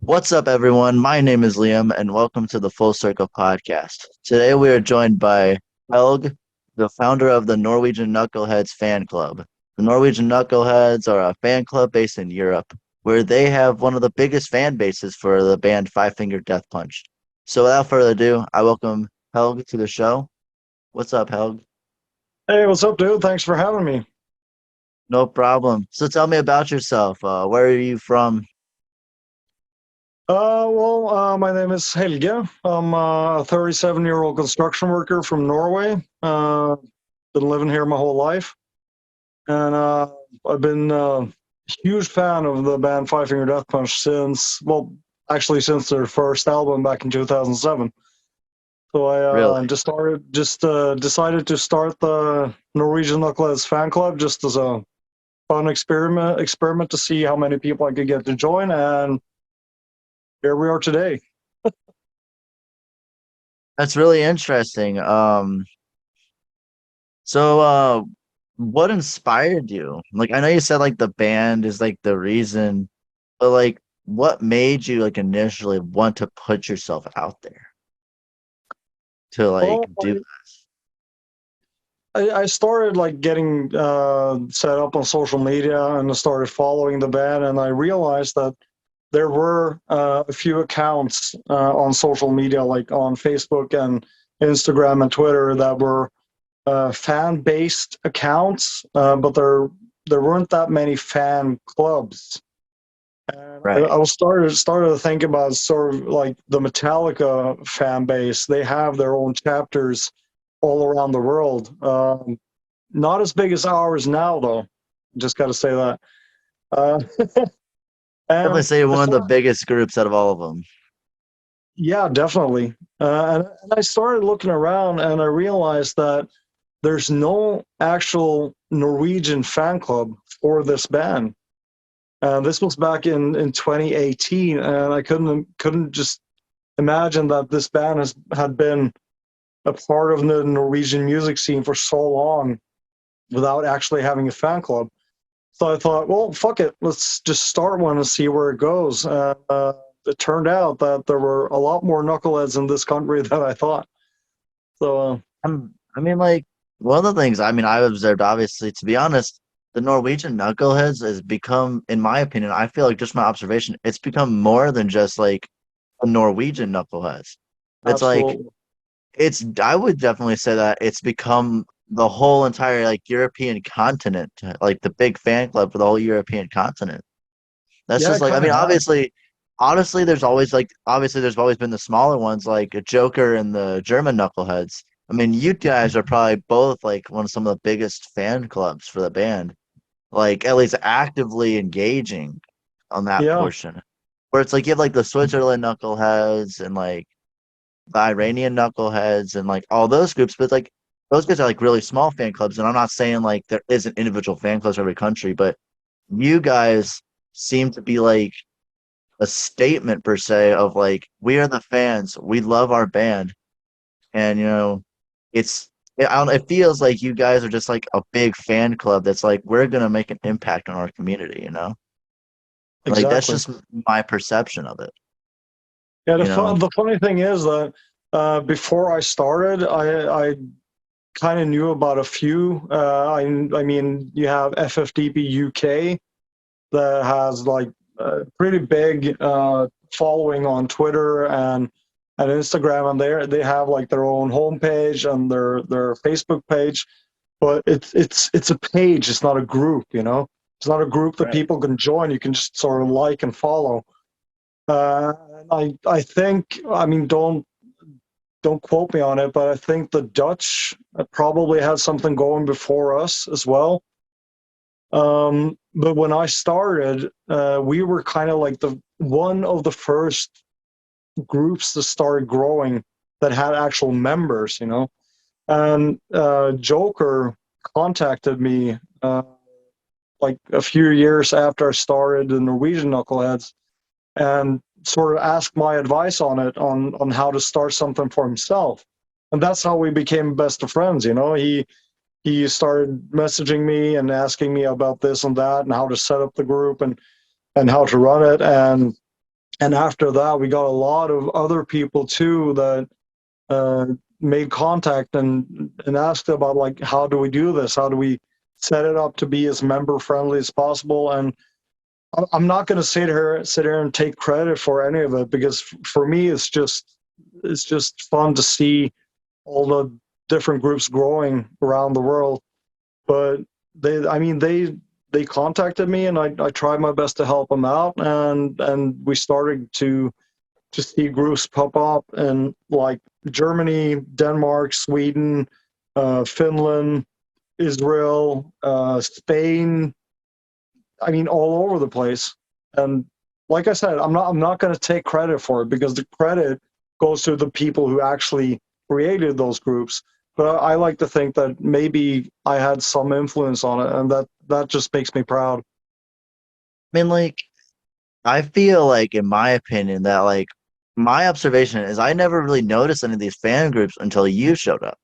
What's up, everyone? My name is Liam, and welcome to the Full Circle podcast. Today, we are joined by Helge, the founder of the Norwegian Knuckleheads fan club. The Norwegian Knuckleheads are a fan club based in Europe, where they have one of the biggest fan bases for the band Five Finger Death Punch. So, without further ado, I welcome Helge to the show. What's up, Helge? Hey, what's up, dude? Thanks for having me. No problem. So, tell me about yourself. Where are you from? My name is Helge. I'm a 37-year-old construction worker from Norway. Been living here my whole life, and I've been a huge fan of the band Five Finger Death Punch since their first album back in 2007. So I Really? decided to start the Norwegian Knuckleheads fan club just as a fun experiment to see how many people I could get to join, and here we are today. That's really interesting. So, what inspired you? Like, I know you said like the band is like the reason, but like, what made you like initially want to put yourself out there to like Well, do I started like getting set up on social media, and I started following the band, and I realized that there were a few accounts on social media, like on Facebook and Instagram and Twitter, that were fan-based accounts, but there weren't that many fan clubs. And right? I was started to think about sort of like the Metallica fan base. They have their own chapters all around the world. Not as big as ours now, though. Just got to say that. Uh, Definitely and say one of the before, biggest groups out of all of them. yeah, definitely. And I started looking around, and I realized that there's no actual Norwegian fan club for this band. This was back in 2018, and I couldn't just imagine that this band had been a part of the Norwegian music scene for so long without actually having a fan club. So I thought, well, fuck it, let's just start one and see where it goes. It turned out that there were a lot more knuckleheads in this country than I thought. So I mean, like one of the things I've observed, obviously, to be honest, the Norwegian Knuckleheads has become, in my opinion, I feel like just my observation, it's become more than just like a Norwegian Knuckleheads. It's like absolutely, it's I would definitely say that it's become the whole entire like European continent, like the big fan club for the whole European continent. That's yeah, just it like kind of has. obviously, honestly, there's always been the smaller ones like a Joker and the German Knuckleheads. I mean, you guys are probably both like one of some of the biggest fan clubs for the band, like at least actively engaging on that Yeah, portion. Where it's like you have like the Switzerland Knuckleheads and like the Iranian Knuckleheads and like all those groups, but like those guys are like really small fan clubs. And I'm not saying like there isn't individual fan clubs for every country, but you guys seem to be like a statement per se of like we are the fans, we love our band, and it's I don't, it feels like you guys are just like a big fan club that's like we're gonna make an impact on our community, like that's exactly. just my perception of it, Yeah, you know. the funny thing is that before I started, I kind of knew about a few. I mean, you have FFDB UK that has like a pretty big following on Twitter and Instagram, and they have like their own homepage and their Facebook page. But it's a page. It's not a group. It's not a group that Right. people can join. You can just sort of like and follow. I think, I mean, don't quote me on it, but I think the Dutch probably had something going before us as well. But when I started, we were kind of like the one of the first groups that started growing that had actual members. And Joker contacted me like a few years after I started the Norwegian Knuckleheads, and sort of asked my advice on it, on how to start something for himself. And that's how we became best of friends. He started messaging me and asking me about this and that and how to set up the group and how to run it. And And after that, we got a lot of other people too that uh, made contact and asked about like, how do we do this? How do we set it up to be as member friendly as possible? And I'm not going to sit here and take credit for any of it, because for me it's just fun to see all the different groups growing around the world. But they contacted me, and I tried my best to help them out, and we started to see groups pop up in like Germany, Denmark, Sweden, Finland, Israel, Spain. I mean, all over the place. And like I said, I'm not going to take credit for it, because the credit goes to the people who actually created those groups. But I like to think that maybe I had some influence on it, and that just makes me proud. I mean, like, I feel like, in my opinion, that like my observation is I never really noticed any of these fan groups until you showed up.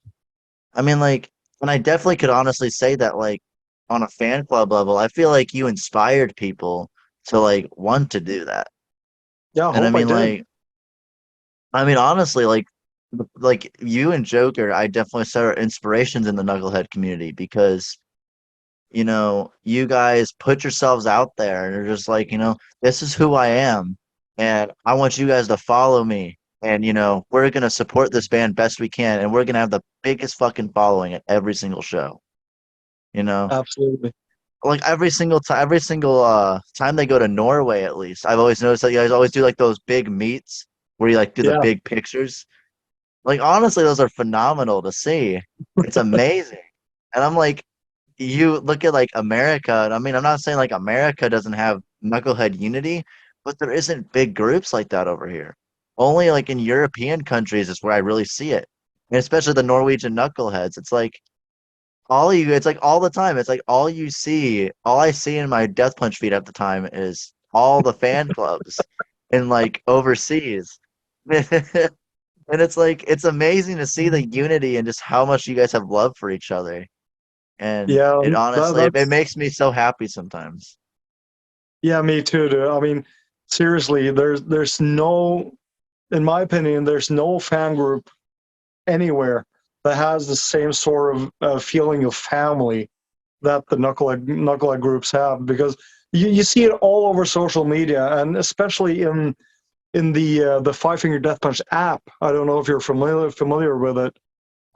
I mean, like, and I definitely could honestly say that, like, on a fan club level, I feel like you inspired people to like want to do that. Yeah, I And hope I did. I mean, honestly, like you and Joker, I definitely saw are inspirations in the Knucklehead community because you guys put yourselves out there and you're just like, this is who I am, and I want you guys to follow me. And we're gonna support this band best we can, and we're gonna have the biggest fucking following at every single show. You know, Absolutely. like every single time they go to Norway, at least I've always noticed that you guys always do like those big meets where you like do the Yeah. big pictures. Like honestly, those are phenomenal to see. It's amazing. And I'm like, you look at like America, and I mean, I'm not saying like America doesn't have knucklehead unity, but there isn't big groups like that over here. Only like in European countries is where I really see it. And especially the Norwegian knuckleheads. It's like all the time. It's like all I see in my Death Punch feed at the time is all the fan clubs in like overseas. And it's like it's amazing to see the unity and just how much you guys have love for each other. And Yeah, it honestly it that's makes me so happy sometimes. yeah, me too, dude. I mean, seriously, there's no, in my opinion, there's no fan group anywhere that has the same sort of feeling of family that the knucklehead groups have, because you see it all over social media, and especially in the Five Finger Death Punch app. I don't know if you're familiar with it.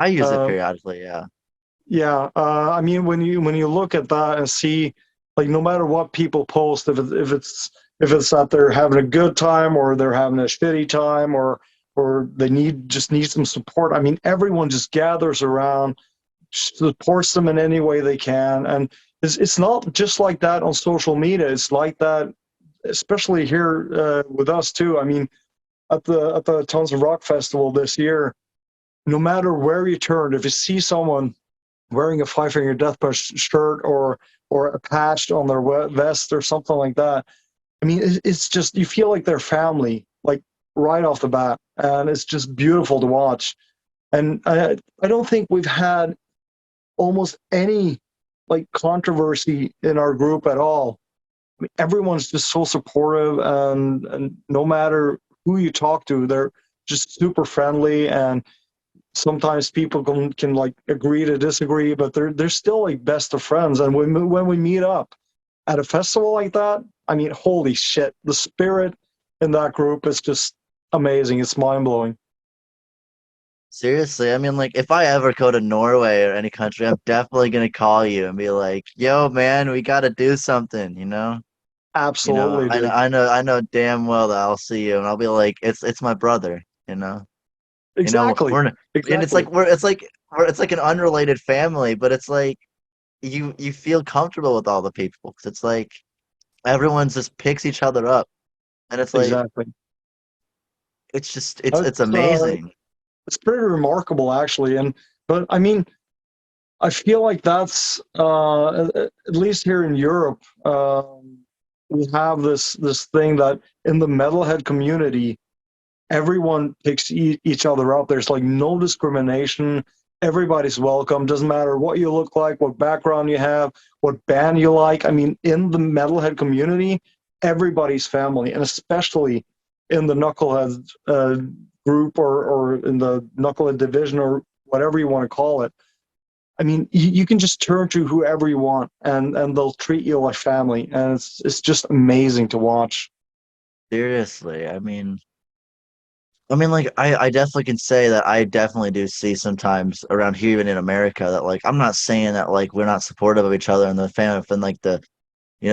I use it Uh, periodically, yeah. yeah, I mean, when you look at that and see, like, no matter what people post, if it's that they're having a good time or they're having a shitty time, or they need some support. I mean, everyone just gathers around, supports them in any way they can, and it's not just like that on social media. It's like that, especially here with us too. I mean, at the Tons of Rock Festival this year, no matter where you turn, if you see someone wearing a Five Finger Death Punch shirt or a patch on their vest or something like that, I mean, it's just, you feel like they're family, like right off the bat, and it's just beautiful to watch. And I don't think we've had almost any like controversy in our group at all. I mean, everyone's just so supportive, and no matter who you talk to, they're just super friendly. And sometimes people can like agree to disagree, but they're still like best of friends. And when we meet up at a festival like that, I mean, holy shit, the spirit in that group is just amazing. It's mind blowing. Seriously, I mean, like, if I ever go to Norway or any country, I'm definitely gonna call you and be like, "Yo, man, we gotta do something," you know? Absolutely, dude. I know damn well that I'll see you, and I'll be like, "It's my brother," you know? Exactly. And it's Exactly. like it's like an unrelated family, but it's like you feel comfortable with all the people because it's like everyone just picks each other up, and it's like Exactly. it's just it's It's amazing. it's pretty remarkable actually. And but I mean, I feel like that's at least here in Europe, we have this thing that in the metalhead community, everyone picks each other up. There's like no discrimination. Everybody's welcome. Doesn't matter what you look like, what background you have, what band you like. I mean, in the metalhead community, everybody's family, and especially in the Knucklehead group or in the Knucklehead division or whatever you want to call it. I mean, you can just turn to whoever you want, and they'll treat you like family, and it's just amazing to watch. Seriously, I mean, like I definitely can say that I definitely do see sometimes around here, even in America, that like I'm not saying that like we're not supportive of each other and the family and like the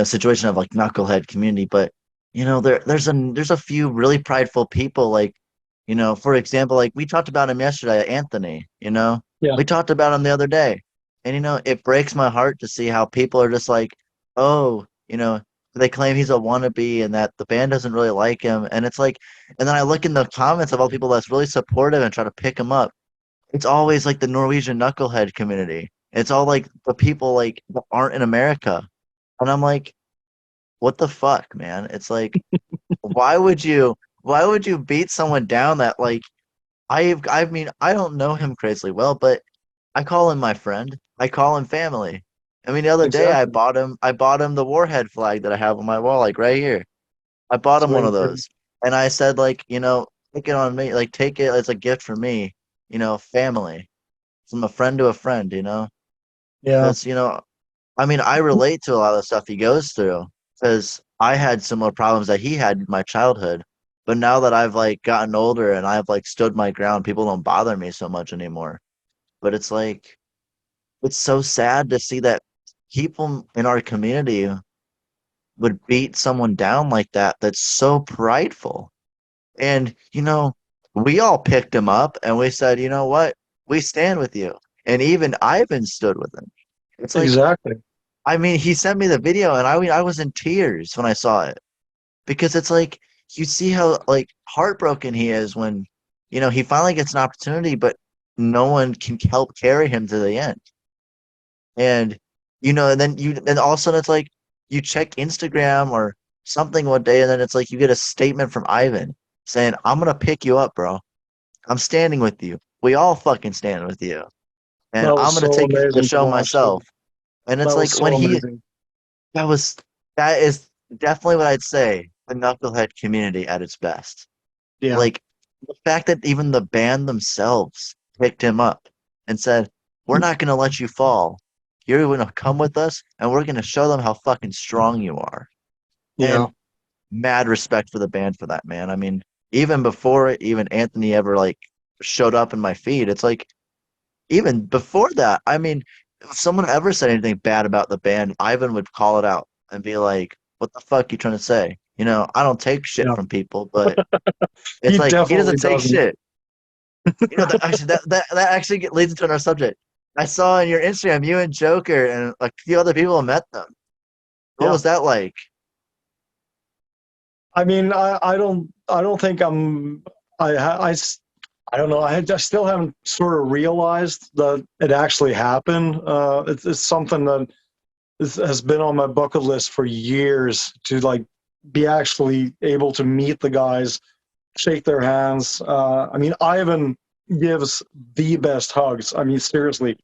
situation of like knucklehead community, but there's a few really prideful people like for example, like we talked about him yesterday, Anthony. Yeah, We talked about him the other day, and it breaks my heart to see how people are just like, oh, they claim he's a wannabe and that the band doesn't really like him, and it's like, and then I look in the comments of all people that's really supportive and try to pick him up. It's always like the Norwegian knucklehead community. It's all like the people like that aren't in America, and I'm like, what the fuck, man? It's like, why would you beat someone down that like I mean, I don't know him crazily well, but I call him my friend. I call him family. I mean, the other day exactly. I bought him the warhead flag that I have on my wall, like right here. I bought him one Sweet. of those. And I said, like, take it on me, like take it as a gift from me, family. From a friend to a friend. Yeah. Because, I mean, I relate to a lot of the stuff he goes through because I had similar problems that he had in my childhood. But now that I've like gotten older and I've like stood my ground, people don't bother me so much anymore. But it's like it's so sad to see that people in our community would beat someone down like that that's so prideful. And we all picked him up and we said, you know what? We stand with you. And even Ivan stood with him. It's like, Exactly. I mean, he sent me the video and I was in tears when I saw it because it's like you see how like heartbroken he is when he finally gets an opportunity, but no one can help carry him to the end. And and then all of a sudden it's like you check Instagram or something one day, and then it's like you get a statement from Ivan saying, "I'm gonna pick you up, bro. I'm standing with you. We all fucking stand with you, and That was I'm gonna so take you to the amazing to show watch, myself." dude. And it's That was like when so he amazing. that was that is definitely what I'd say the knucklehead community at its best. Yeah. Like the fact that even the band themselves picked him up and said, "We're not going to let you fall. You're going to come with us, and we're going to show them how fucking strong you are." Yeah. And mad respect for the band for that, man. I mean, even before even Anthony ever like showed up in my feed, it's like even before that. I mean, if someone ever said anything bad about the band, Ivan would call it out and be like, "What the fuck you trying to say?" I don't take shit Yeah. from people, but it's He like he definitely doesn't take doesn't. shit. That actually leads into our subject. I saw in your Instagram you and Joker and a few other people met them. What Yeah. was that like? I mean, I don't think I don't know. I still haven't sort of realized that it actually happened. It's something that has been on my bucket list for years to like be actually able to meet the guys, shake their hands. I mean, Ivan gives the best hugs. I mean, seriously.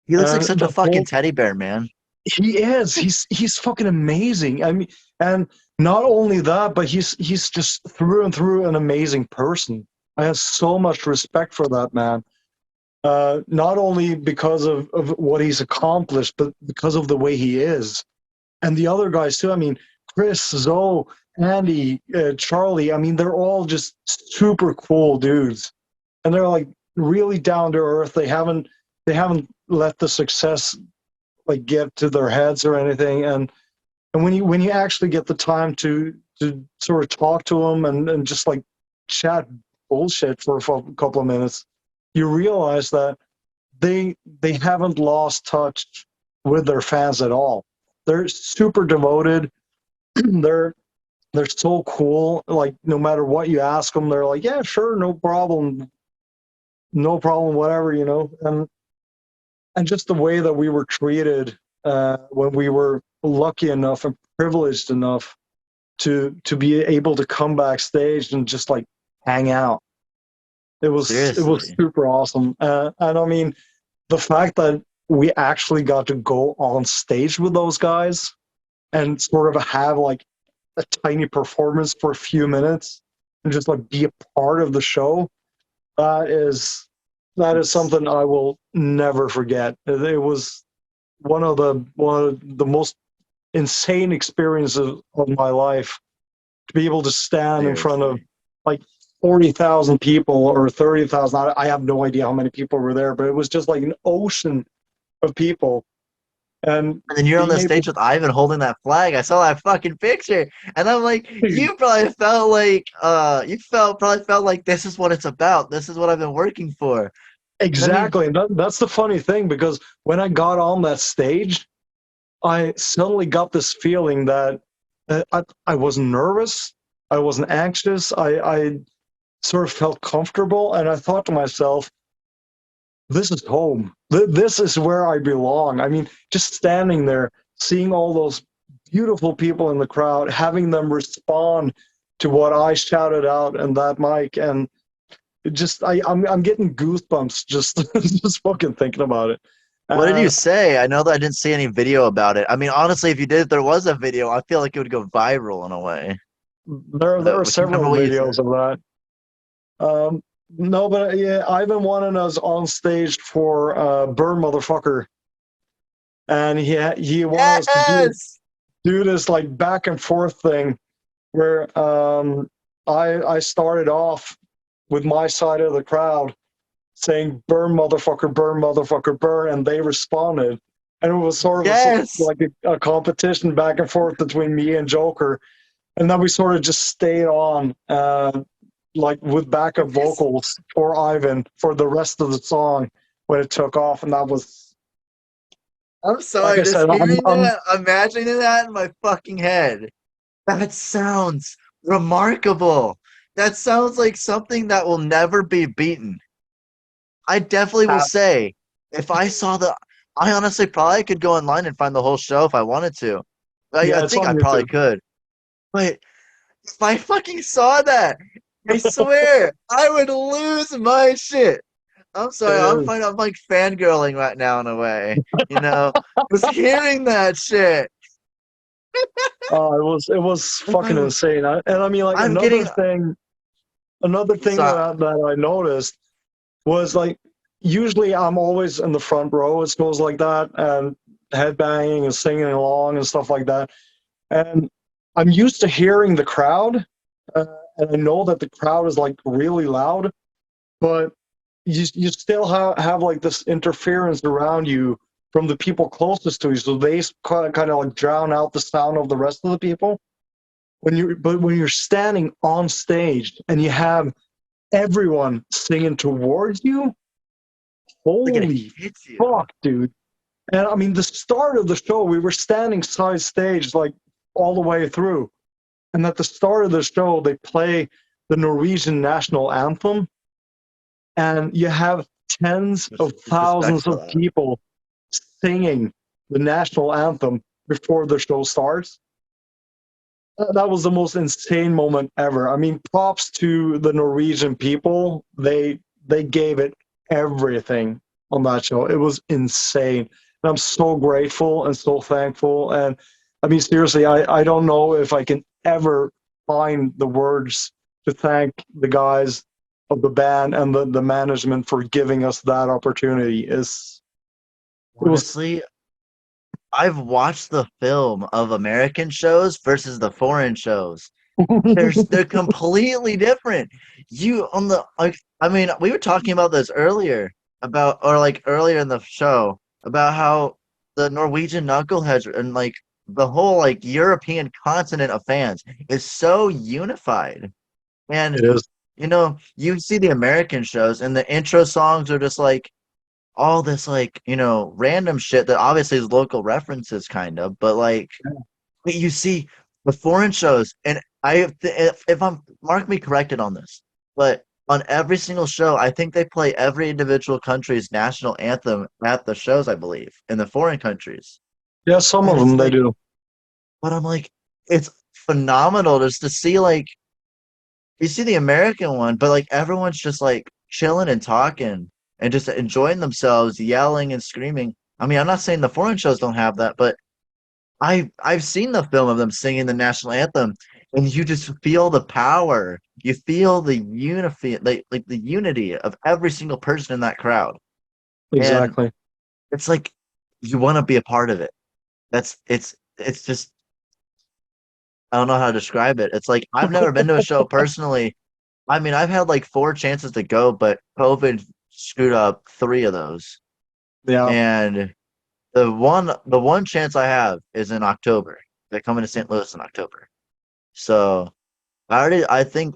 He looks like And such a the fucking whole teddy bear, man. he is. He's fucking amazing. I mean, and not only that, but he's just through and through an amazing person. I have so much respect for that man. Not only because of what he's accomplished, but because of the way he is. And the other guys too. I mean, Chris, Zoe, Andy, Charlie. I mean, they're all just super cool dudes, and they're like really down to earth. They haven't let the success like get to their heads or anything. And when you actually get the time to sort of talk to them and just like chat bullshit for a couple of minutes, you realize that they haven't lost touch with their fans at all. They're super devoted. they're they're so cool. Like no matter what you ask them, they're like, yeah, sure, no problem, whatever, and just the way that we were treated when we were lucky enough and privileged enough to be able to come backstage and just like hang out. It was Seriously. super awesome, and I mean the fact that we actually got to go on stage with those guys and sort of have like a tiny performance for a few minutes. and just like be a part of the show, that is that is It's something I will never forget. It was one of the most insane experiences of my life to be able to stand in front of seriously. like 40,000 people or 30,000. I have no idea how many people were there, but it was just like an ocean of people. And And then you're on being the able stage with Ivan holding that flag. I saw that fucking picture, and I'm like, to, you probably felt like, probably felt like this is what it's about. This is what I've been working for. I mean, exactly. And that's the funny thing because when I got on that stage, I suddenly got this feeling that I wasn't nervous, I wasn't anxious, I sort of felt comfortable, and I thought to myself, this is home. This is where I belong. I mean, just standing there, seeing all those beautiful people in the crowd, having them respond to what I shouted out and that mic, and it just I'm getting goosebumps just just fucking thinking about it. what did you And say? I know that I didn't see any video about it. I mean, honestly, if there was a video, I feel like it would go viral in a way. there are But you remember several what you videos said? of that. No, but yeah, Ivan wanted us on stage for Burn Motherfucker, and he wanted us to Yes. do this like back and forth thing where I started off with my side of the crowd saying burn motherfucker burn, and they responded, and it was sort of Yes. like a competition back and forth between me and Joker, and then we sort of just stayed on like with backup This, vocals for Ivan for the rest of the song when it took off, and that was I'm like I sorry, just said, hearing I'm that, imagining that in my fucking head. That sounds remarkable. That sounds like something that will never be beaten. I definitely will say, if I saw the, I honestly probably could go online and find the whole show if I wanted to. I yeah, it's think on I probably YouTube. could. But if I fucking saw that, I swear I would lose my shit. I'm sorry, It I'm like fangirling right now in a way, you know, just hearing that shit. it was If fucking insane. And I mean, like I'm getting, another thing so that I noticed was like usually I'm always in the front row. It goes like that, and headbanging and singing along and stuff like that. And I'm used to hearing the crowd, uh, and I know that the crowd is like really loud, but you still have like this interference around you from the people closest to you, so they kind of like drown out the sound of the rest of the people. When you're standing on stage and you have everyone singing towards you, like it holy hits you. fuck, dude. And I mean, the start of the show, we were standing side stage like all the way through. And at the start of the show, they play the Norwegian national anthem, and you have tens of Respect thousands for of that. people singing the national anthem before the show starts. That was the most insane moment ever. I mean, props to the Norwegian people. They gave it everything on that show. It was insane. And I'm so grateful and so thankful. And I mean, seriously, I don't know if I can ever find the words to thank the guys of the band and the management for giving us that opportunity. It was Honestly, I've watched the film of American shows versus the foreign shows. They're completely different. You on the like I mean, we were talking about this earlier about or like earlier in the show about how the Norwegian Knuckleheads and like the whole like European continent of fans is so unified. And it is. you know, you see the American shows and the intro songs are just like all this like, you know, random shit that obviously is local references kind of, but like but you see the foreign shows, and if I'm mark me corrected on this, but on every single show, I think they play every individual country's national anthem at the shows, I believe, in the foreign countries. Yeah, some And of it's them they like, do. but I'm like, it's phenomenal just to see like you see the American one, but like everyone's just like chilling and talking and just enjoying themselves, yelling and screaming. I mean, I'm not saying the foreign shows don't have that, but I've seen the film of them singing the national anthem, and you just feel the power. You feel the unity, like the unity of every single person in that crowd, and Exactly. it's like you want to be a part of it. It's just I don't know how to describe it. It's like I've never been to a show personally. I mean, I've had like four chances to go, but COVID screwed up three of those. Yeah. And the one chance I have is in October. They're coming to St. Louis in October. So I think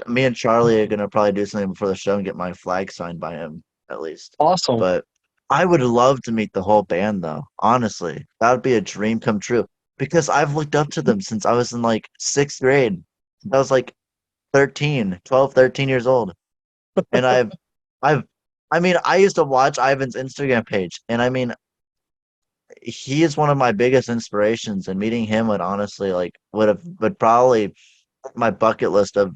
me and Charlie are gonna probably do something before the show and get my flag signed by him at least. Awesome. But I would love to meet the whole band though. Honestly, that would be a dream come true because I've looked up to them since I was in like sixth grade. I was like 13, 12, 13 years old. And I've I mean, I used to watch Ivan's Instagram page, and I mean, he is one of my biggest inspirations, and meeting him would honestly like would probably my bucket list of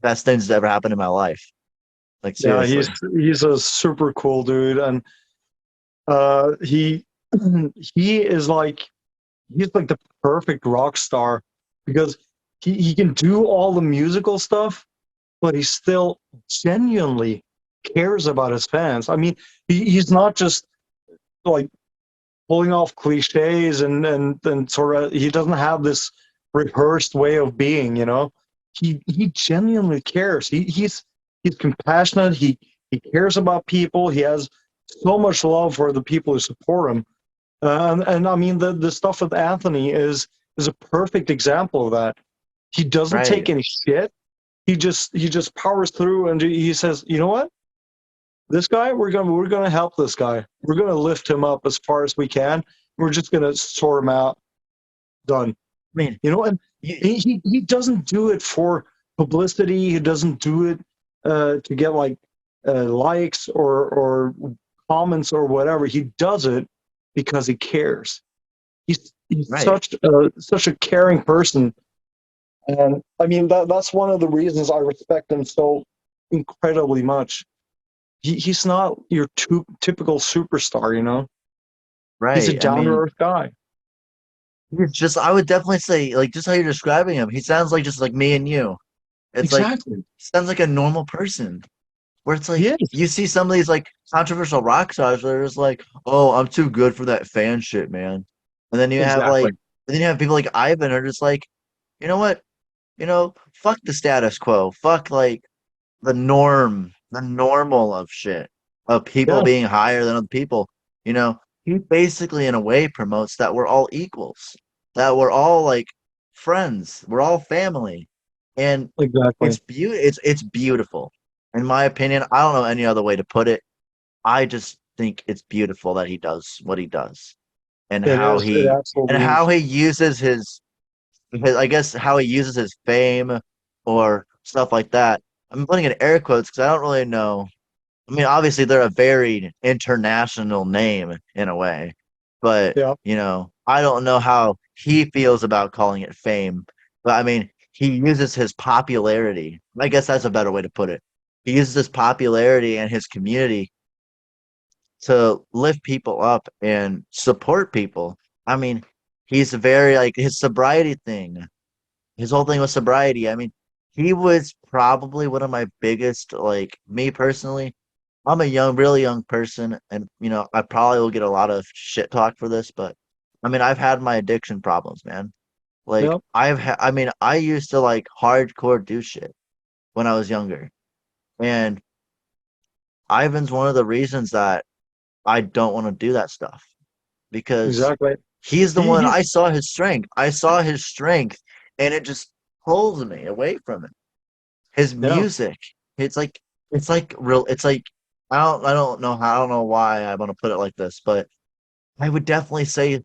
best things that ever happened in my life. Like Yeah, seriously. he's a super cool dude, and he he is like he's like the perfect rock star because he can do all the musical stuff, but he still genuinely cares about his fans. I mean, he's not just like pulling off cliches and sort of he doesn't have this rehearsed way of being, you know. He genuinely cares. He's compassionate. He cares about people. He has so much love for the people who support him. And I mean the stuff with Anthony is a perfect example of that. He doesn't take Right. any shit. He just powers through and he says, you know what? This guy, we're gonna help this guy. We're gonna lift him up as far as we can. We're just gonna sort him out. Done. I mean, You know, and you, he doesn't do it for publicity. He doesn't do it to get like likes or comments or whatever. He does it because he cares. He's right. such a caring person, and I mean that's one of the reasons I respect him so incredibly much. He's not your typical superstar, you know. He's a Right. I down to mean, earth guy. he's just I would definitely say like just how you're describing him, he sounds like just like me and you. It's like Exactly. he sounds like a normal person. Where it's He like is. you see some of these like controversial rock stars where it's like, oh, I'm too good for that fan shit, man. And then you have Exactly. like, and then you have people like Ivan who are just like, you know what, fuck the status quo, fuck like the norm, the normal of shit, of people Yeah. being higher than other people. He basically in a way promotes that we're all equals, that we're all like friends, we're all family, and Exactly. it's beautiful. In my opinion, I don't know any other way to put it. I just think it's beautiful that he does what he does and It how is. It he and absolutely how is. he uses his I guess how he uses his fame or stuff like that. I'm putting in air quotes because I don't really know. I mean, obviously they're a very international name in a way, but Yeah. I don't know how he feels about calling it fame. But I mean, he uses his popularity. I guess that's a better way to put it. He uses his popularity and his community to lift people up and support people. I mean, he's very like his sobriety thing. His whole thing was sobriety. I mean, he was probably one of my biggest, like me personally. I'm a really young person, and I probably will get a lot of shit talk for this, but I mean, I've had my addiction problems, man. Like Yeah. I mean, I used to like hardcore do shit when I was younger, and Ivan's one of the reasons that I don't want to do that stuff because Exactly. he's the one. He's I saw his strength. I saw his strength, and it just pulls me away from it. His yeah. music, it's like real. It's like I don't know how. I don't know why I want to put it like this, but I would definitely say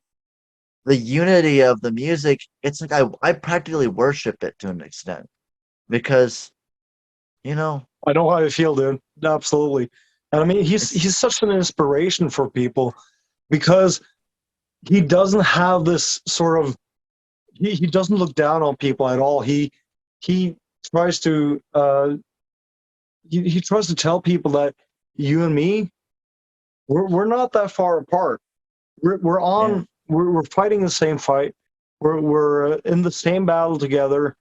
the unity of the music. It's like I practically worship it to an extent because you know I know how I feel, dude. Absolutely. And I mean, it's he's such an inspiration for people because he doesn't have this sort of he doesn't look down on people at all. He tries to he tries to tell people that you and me we're not that far apart. We're yeah, on we're fighting the same fight. we're in the same battle together,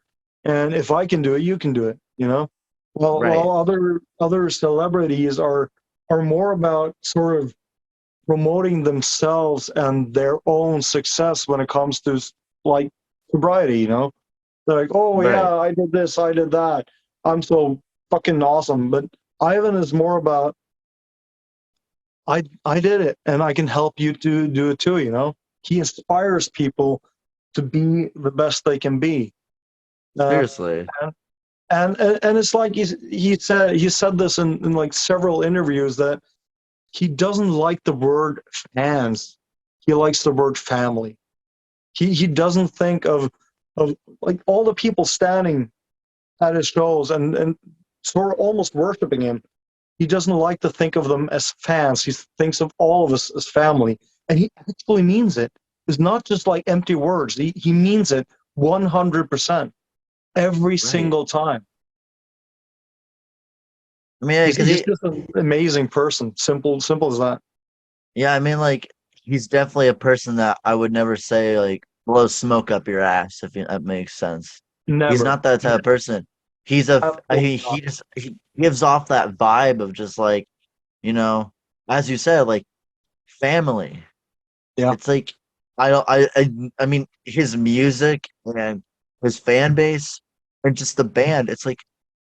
and if I can do it, you can do it. You know, while Right. other celebrities are more about sort of promoting themselves and their own success when it comes to like sobriety. You know, they're like, oh Right. yeah, I did this, I did that, I'm so fucking awesome. But Ivan is more about I did it and I can help you to do it too. You know, he inspires people to be the best they can be. Uh, Seriously. and it's like he said this in like several interviews that he doesn't like the word fans. He likes the word family. He doesn't think of like all the people standing at his shows and sort of almost worshiping him. He doesn't like to think of them as fans. He thinks of all of us as family, and he actually means it. It's not just like empty words. He means it 100% every Right. single time. I mean, He's because he's just an amazing person. Simple as that. yeah, I mean, like, he's definitely a person that I would never say, like, blow smoke up your ass, if that makes sense. He's Never, not that type of person. absolutely He not. just, he gives off that vibe of just like, you know, as you said, like, family. Yeah, It's like, I mean, his music and his fan base and just the band, it's like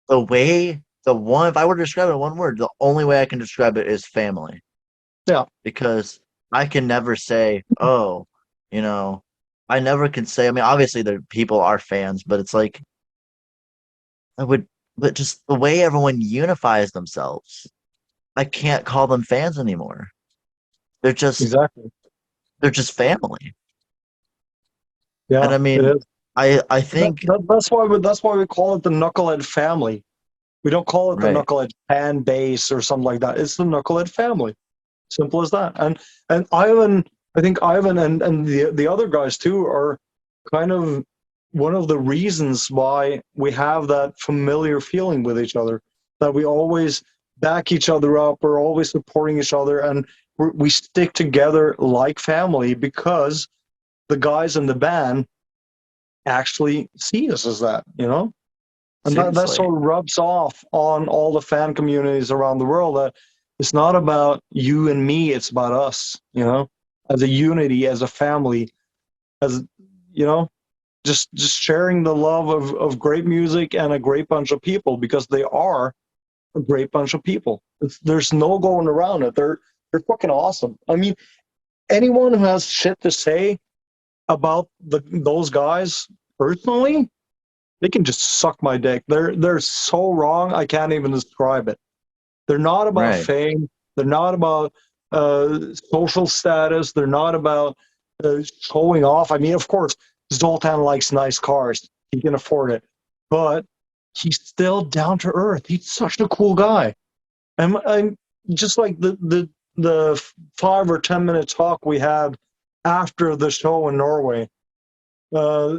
if I were to describe it in one word, the only way I can describe it is family. yeah, Because I can never say, oh, you know, I never can say. I mean, obviously, the people are fans, but it's like I would, but just the way everyone unifies themselves, I can't call them fans anymore. They're just exactly. they're just family, and Yeah, I it mean, is. I That, think that, that's why we call it the Knucklehead family. We don't call it the right, Knucklehead fan base or something like that. It's the Knucklehead family. Simple as that. And Ivan, I think Ivan and the other guys too are kind of one of the reasons why we have that familiar feeling with each other. That we always back each other up. We're always supporting each other, and we stick together like family because the guys in the band actually see us as that. You know. And that seriously, sort of rubs off on all the fan communities around the world that it's not about you and me, it's about us, you know, as a unity, as a family, as you know, just sharing the love of great music and a great bunch of people because they are a great bunch of people. There's no going around it. They're fucking awesome. I mean, anyone who has shit to say about those guys personally, they can just suck my dick. They're so wrong. I can't even describe it. They're not about right, fame. They're not about social status. They're not about showing off. I mean, of course, Zoltan likes nice cars. He can afford it, but he's still down to earth. He's such a cool guy. I'm just like the 5 or 10 minute talk we had after the show in Norway. Uh,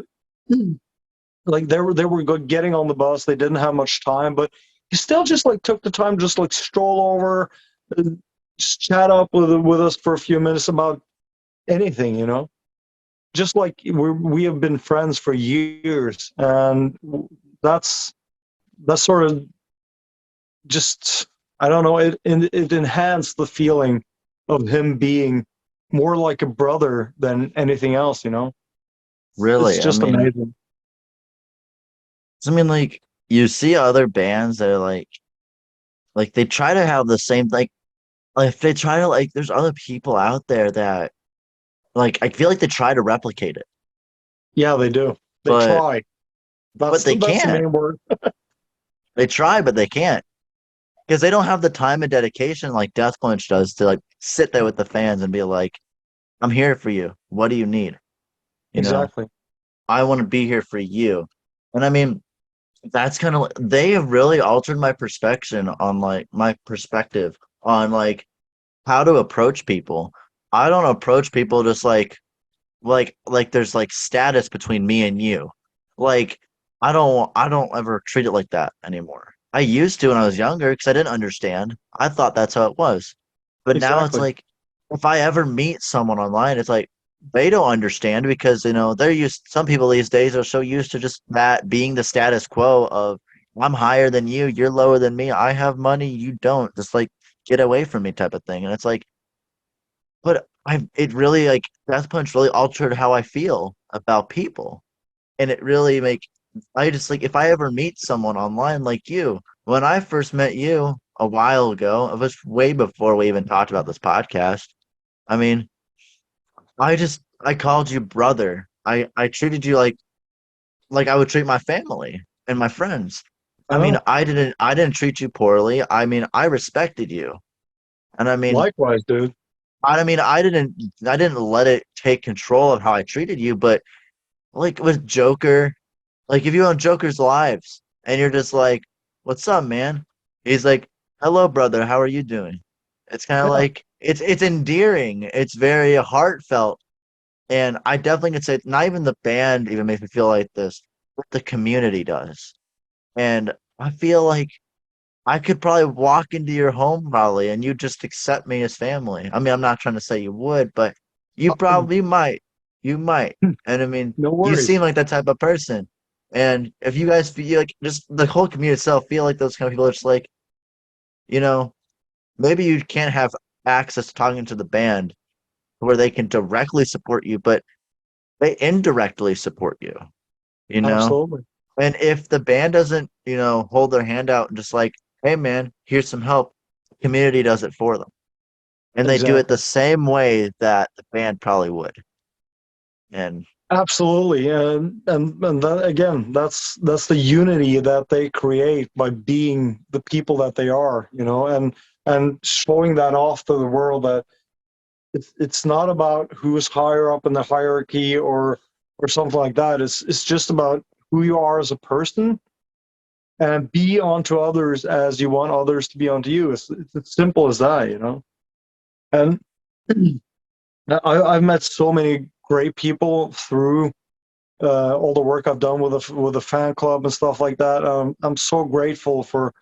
like they were getting on the bus. They didn't have much time, but he still just like took the time, just like stroll over, uh, just chat up with us for a few minutes about anything, you know. Just like we have been friends for years, and that's that's sort of just I don't know. It enhanced the feeling of him being more like a brother than anything else, you know. It's really. just amazing. I mean, like you see other bands that are like they try to have the same like if they try to like there's other people out there that like I feel like they try to replicate it, Yeah, they do. They but try. but That's they that's the can't. main word. They try, but they can't because they don't have the time and dedication like Death Punch does to like sit there with the fans and be like, "I'm here for you. What do you need? You know, Exactly. I want to be here for you." And I mean, that's kind of they have really altered my perspective on like my perspective on like how to approach people. I don't approach people just like there's like status between me and you. Like I don't ever treat it like that anymore. I used to when I was younger because I didn't understand. I thought that's how it was. But now it's Exactly. like if I ever meet someone online, it's like, they don't understand because they're used. Some people these days are so used to just that being the status quo of I'm higher than you, you're lower than me, I have money, you don't. Just like get away from me type of thing. And it's like, but it really like Death Punch really altered how I feel about people. And it really make I just like if I ever meet someone online like you, when I first met you a while ago, it was way before we even talked about this podcast. I mean, I called you brother. I treated you like I would treat my family and my friends. I I mean, know. I didn't treat you poorly. I mean, I respected you. And Likewise, dude. I didn't let it take control of how I treated you, but like with Joker, like if you're on Joker's lives and you're just like, "What's up, man?" He's like, "Hello, brother. How are you doing?" It's kind of Yeah, like it's endearing. It's very heartfelt. And I definitely could say not even the band even makes me feel like this, but the community does. And I feel like I could probably walk into your home probably and you just accept me as family. I mean, I'm not trying to say you would, but you um, probably might. You might. And I mean, no you seem worries. like that type of person. And if you guys feel like just the whole community itself feel like those kind of people, it's like, you know, maybe you can't have access to talking to the band where they can directly support you, but they indirectly support you, you know? Absolutely. And if the band doesn't, hold their hand out and just like, hey man, here's some help, the community does it for them. And they do it Exactly. the same way that the band probably would. And Absolutely. And that, again, that's the unity that they create by being the people that they are, and showing that off to the world that it's not about who's higher up in the hierarchy or something like that. It's just about who you are as a person, and be onto others as you want others to be onto you. It's as simple as that. And I've met so many great people through all the work I've done with the fan club and stuff like that. I'm so grateful for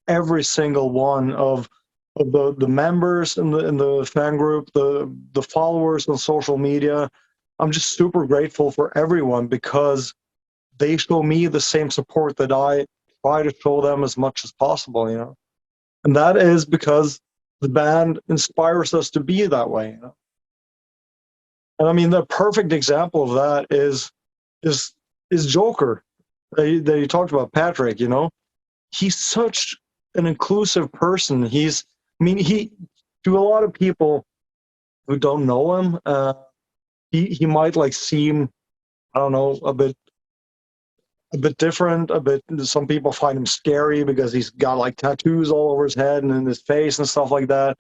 every single one of the members in the fan group, the followers on social media. I'm just super grateful for everyone because they show me the same support that I try to show them as much as possible. And that is because the band inspires us to be that way. And I mean, the perfect example of that is is Joker that you talked about, Patrick. He's such an inclusive person. I mean, he to a lot of people who don't know him, he might like seem, I don't know, a bit different. A bit. Some people find him scary because he's got like tattoos all over his head and in his face and stuff like that.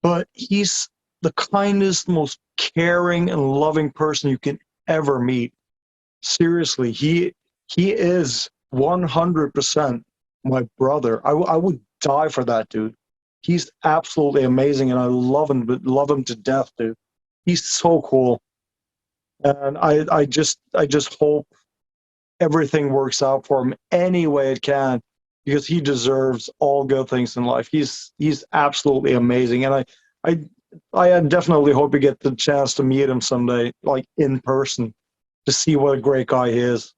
But he's the kindest, most caring and loving person you can ever meet. Seriously, he is 100% my brother. I would die for that dude. He's absolutely amazing, and I love him to death, dude. He's so cool, and I just hope everything works out for him any way it can, because he deserves all good things in life. He's absolutely amazing, and I I definitely hope you get the chance to meet him someday, like in person, to see what a great guy he is.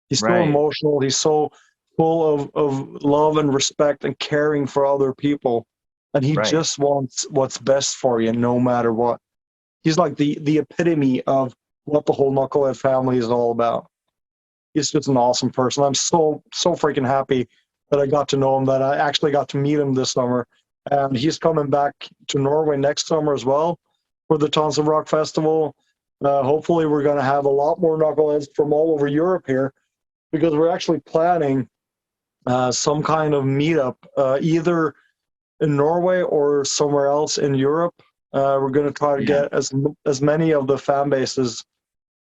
He's so right, emotional. He's so full of love and respect and caring for other people. And he right. just wants what's best for you no matter what. He's like the epitome of what the whole Knucklehead family is all about. He's just an awesome person. I'm so freaking happy that I got to know him, that I actually got to meet him this summer. And he's coming back to Norway next summer as well for the Tons of Rock Festival. Hopefully, we're going to have a lot more knuckleheads from all over Europe here, because we're actually planning some kind of meetup, either in Norway or somewhere else in Europe. We're going to try to Yeah. get as many of the fan bases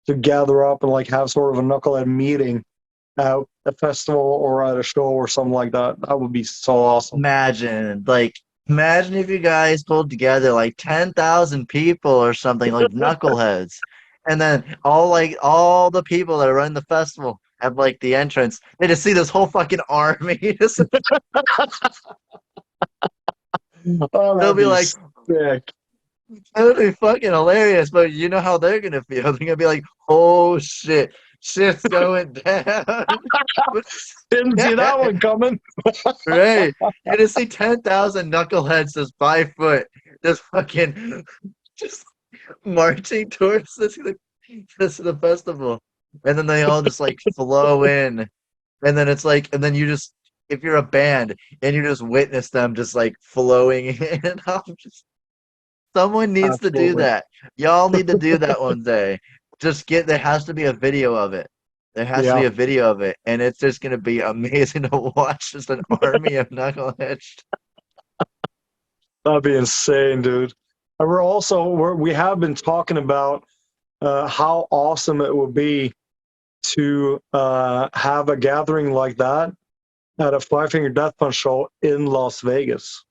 to gather up and like have sort of a knucklehead meeting at a festival or at a show or something like that. That would be so awesome. Imagine, like, imagine if you guys pulled together like 10,000 people or something, like knuckleheads, and then all the people that are running the festival have like the entrance. They just see this whole fucking army. Just, Oh, they'll that'd be be like, sick. That would be fucking hilarious, but you know how they're gonna feel. They're gonna be like, "Oh shit, shit's going down." Didn't see that one coming. Right. You're gonna see 10,000 knuckleheads just by foot, just fucking, just marching towards the festival, and then they all just like flow in, and then it's like, and then you just, if you're a band and you just witness them just like flowing in, I'm just, someone needs to do Absolutely. that. Y'all need to do that one day. Just get, there has to be a video of it. There has to be Yeah, a video of it, and it's just gonna be amazing to watch. Just an army of knuckleheads. that'd be insane, dude. And we have been talking about how awesome it would be to have a gathering like that at a Five Finger Death Punch show in Las Vegas.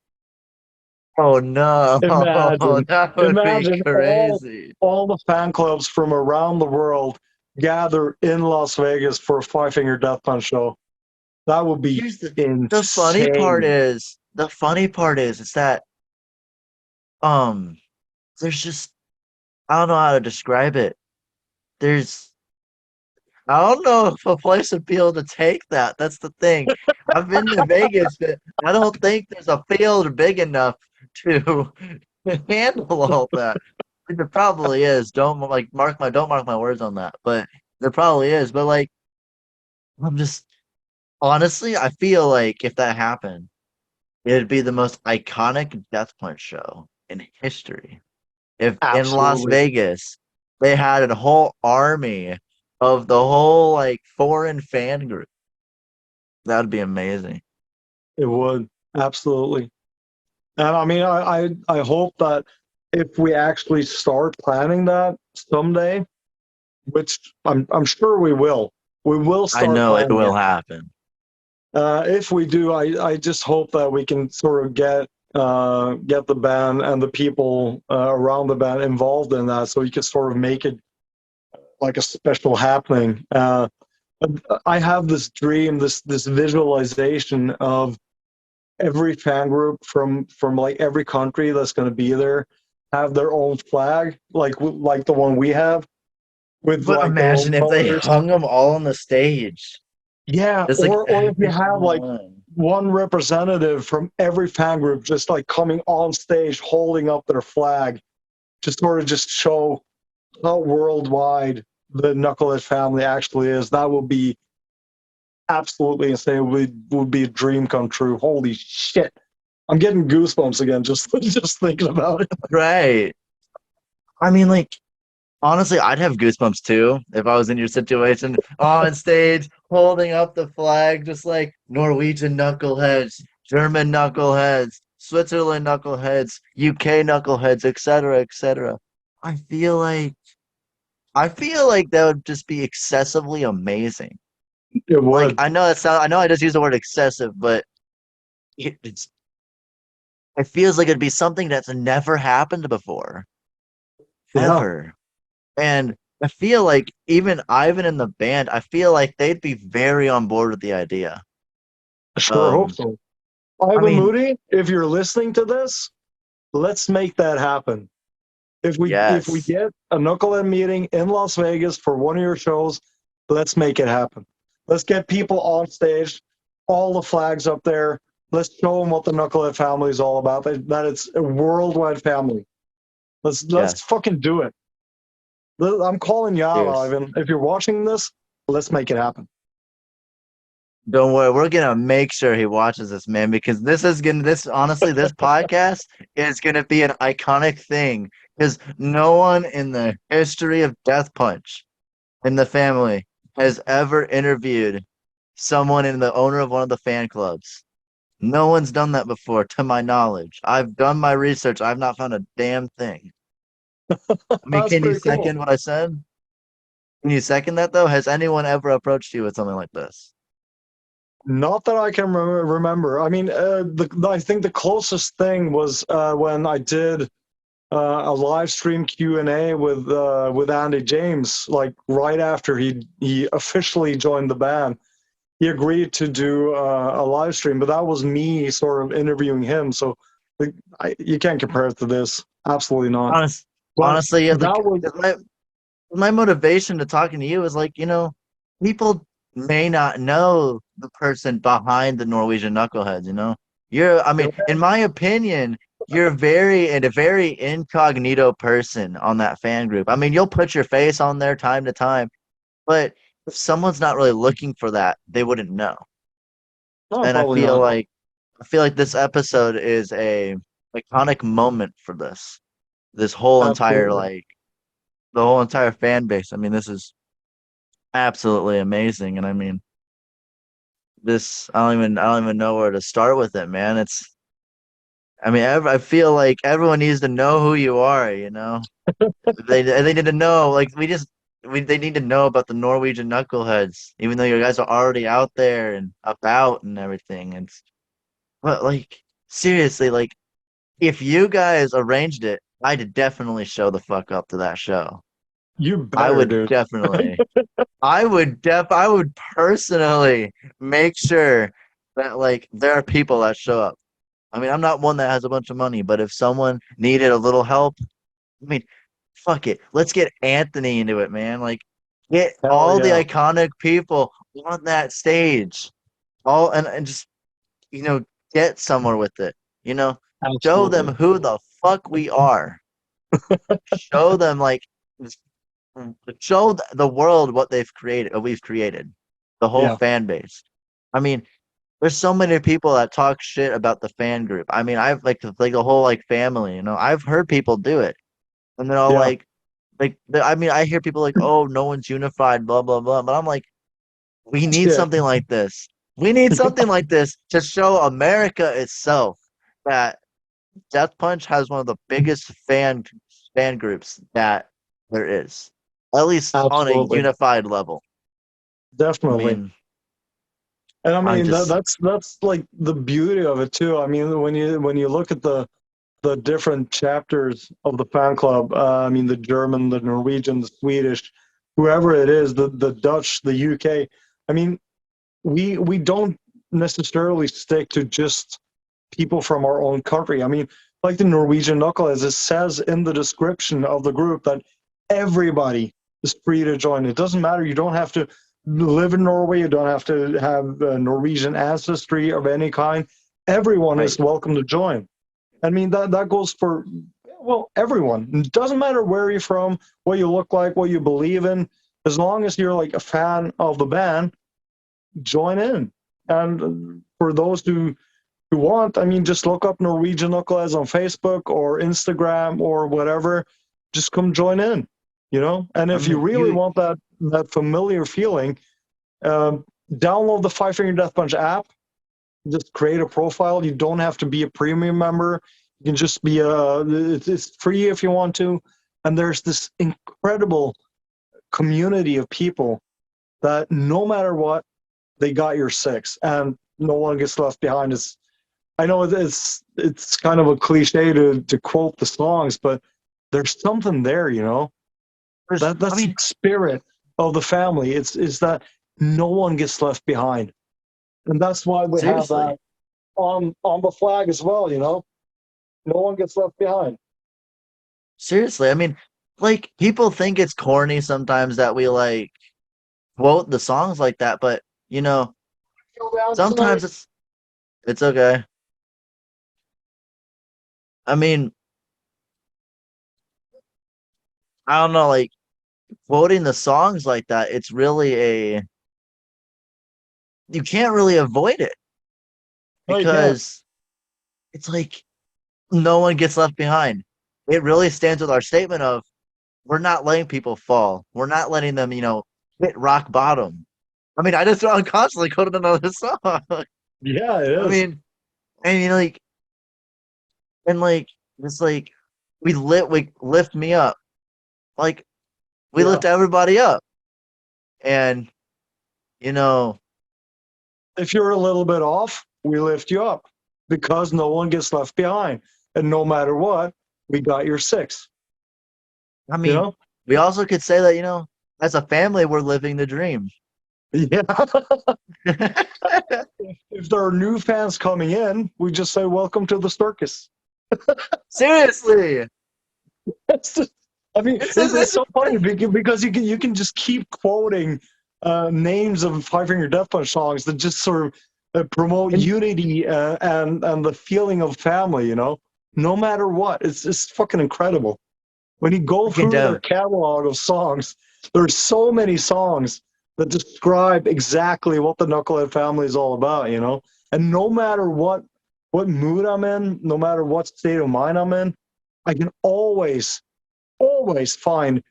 Oh no, Imagine, that would be imagine crazy. all the fan clubs from around the world gather in Las Vegas for a Five Finger Death Punch show. That would be Here's the funny part insane. is, is that um there's just, I don't know how to describe it. There's, I don't know if a place would be able to take that. That's the thing. I've been to Vegas, but I don't think there's a field big enough to handle all that. There probably is. Don't mark my words on that. But there probably is. But like, I'm just, honestly, I feel like if that happened, it'd be the most iconic Death Punch show in history. If in Las Absolutely, Vegas they had a whole army of the whole like foreign fan group, that'd be amazing. it would. Absolutely. And I mean, I hope that if we actually start planning that someday, which I'm sure we will I start know it planning will it. happen. If we do, I just hope that we can sort of get the band and the people around the band involved in that, so you can sort of make it like a special happening. I have this dream, this visualization of every fan group from like every country that's going to be there have their own flag, like the one we have with But like their imagine own if they colors. hung them all on the stage. Yeah, It's like or if you every have single like one. one representative from every fan group just like coming on stage holding up their flag to sort of just show how worldwide the Knucklehead family actually is. That would be absolutely insane. Would be a dream come true. Holy shit. I'm getting goosebumps again just thinking about it. Right. I mean, like, honestly, I'd have goosebumps too if I was in your situation on stage holding up the flag, just like Norwegian knuckleheads, German knuckleheads, Switzerland knuckleheads, UK knuckleheads, etc., etc. I feel like I feel like that would just be excessively amazing. It Like, would. I know I just used the word excessive, but it's, it feels like it'd be something that's never happened before, Yeah. ever. And I feel like even Ivan and the band, I feel like they'd be very on board with the idea. I sure hope Um, so. I Ivan mean, Moody, if you're listening to this, let's make that happen. If we yes, get a Knucklehead meeting in Las Vegas for one of your shows, let's make it happen. Let's get people on stage, all the flags up there. Let's show them what the Knucklehead family is all about. That it's a worldwide family. Let's yes, fucking do it. I'm calling you out, cheers. Ivan. If you're watching this, let's make it happen. Don't worry, we're gonna make sure he watches this, man, because this honestly, this podcast is gonna be an iconic thing. Because no one in the history of Death Punch in the family has ever interviewed someone in the owner of one of the fan clubs. No one's done that before, to my knowledge. I've done my research. I've not found a damn thing. I mean, That's can you pretty cool. second what I said? Can you second that though? Has anyone ever approached you with something like this? Not that I can remember. I mean, I think the closest thing was when I did a live stream Q&A with Andy James, like right after he officially joined the band. He agreed to do a live stream, but that was me sort of interviewing him. So Like, you can't compare it to this. Absolutely not. Honest, But honestly, yeah, that was, my motivation to talking to you is like, people may not know the person behind the Norwegian Knuckleheads, I mean, in my opinion, you're a very incognito person on that fan group. I mean, you'll put your face on there time to time, but if someone's not really looking for that, they wouldn't know. no, And probably not. I feel like this episode is a iconic moment for this whole entire Absolutely. like the whole entire fan base. I mean, this is absolutely amazing. And I mean, this I don't even know where to start with it, man. I mean, I feel like everyone needs to know who you are. They need to know. Like they need to know about the Norwegian Knuckleheads, even though you guys are already out there and about and everything. But like seriously, like if you guys arranged it, I'd definitely show the fuck up to that show. You I better, would dude. definitely. I would personally make sure that like there are people that show up. I mean, I'm not one that has a bunch of money, but if someone needed a little help, I mean, fuck it. Let's get Anthony into it, man. Like get Hell all the yeah. iconic people on that stage. All and just, you know, get somewhere with it. You know, show them Absolutely. who the fuck we are. Show them like show the world what they've created, what we've created, the whole Yeah. fan base. I mean, there's so many people that talk shit about the fan group. I mean, I've like the whole like family, I've heard people do it, and they're all Yeah. I mean, I hear people like, oh, no one's unified, blah blah blah, but I'm like, we need Shit. something like this. We need something like this to show America itself that Death Punch has one of the biggest fan groups that there is, at least on a Absolutely. unified level. I Definitely. mean, And I I mean just, that's like the beauty of it too. I mean, when you look at the different chapters of the fan club, I mean the German, the Norwegian, the Swedish, whoever it is, the Dutch, the UK. I mean, we don't necessarily stick to just people from our own country. I mean, like the Norwegian Knuckleheads, it says in the description of the group that everybody is free to join. It doesn't matter. You don't have to live in Norway. You don't have to have Norwegian ancestry of any kind. Everyone right. is welcome to join. I mean, that goes for, well, everyone. It doesn't matter where you're from, what you look like, what you believe in. As long as you're like a fan of the band, join in. And for those who want, I mean, just look up Norwegian Knuckleheads on Facebook or Instagram or whatever. Just come join in, you know. And I if you mean, really want that familiar feeling, download the Five Finger Death Punch app. Just create a profile. You don't have to be a premium member. You can just be it's free if you want to. And there's this incredible community of people that no matter what, they got your six, and no one gets left behind. I know it's kind of a cliche to quote the songs, but there's something there, you know. I That's the mean, spirit of the family. It's is that no one gets left behind, and that's why we have seriously, that on the flag as well. You know, no one gets left behind. seriously. I mean, like people think it's corny sometimes that we like quote the songs like that, but you know, Go down tonight. sometimes it's okay. I mean, I don't know, like quoting the songs like that, it's really a you can't really avoid it No, you can't. because it's like no one gets left behind. It really stands with our statement of we're not letting people fall. We're not letting them, hit rock bottom. I mean, I just I'm constantly quoting another song. Yeah, it I is. mean, like, and like, it's like we lift me up, like we Yeah. lift everybody up, and you know, If you're a little bit off, we lift you up because no one gets left behind. And no matter what, we got your six. I You mean, know? we also could say that as a family, we're living the dream. Yeah. If there are new fans coming in, we just say welcome to the circus. Seriously, It's just- I mean, it's it's so funny because you can just keep quoting names of Five Finger Death Punch songs that just sort of promote and unity and the feeling of family. No matter what, it's fucking incredible. When you go freaking through their dope. catalog of songs, there's so many songs that describe exactly what the Knucklehead family is all about. And no matter what mood I'm in, no matter what state of mind I'm in, I can always find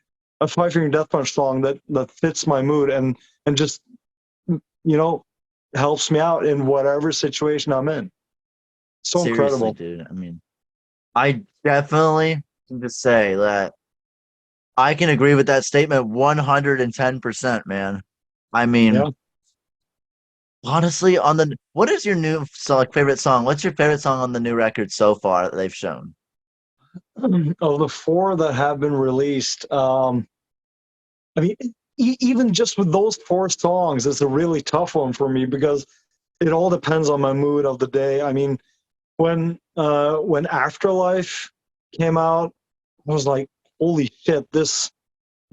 a Five Finger Death Punch song that fits my mood and just you know helps me out in whatever situation I'm in. So Seriously, incredible. dude. I mean, I definitely can just say that I can agree with that statement 110%, man. I mean, Yeah. honestly, what is your new favorite song? What's your favorite song on the new record so far that they've shown? Of the four that have been released, I mean, even just with those four songs, it's a really tough one for me because it all depends on my mood of the day. I mean, when Afterlife came out, I was like, holy shit, this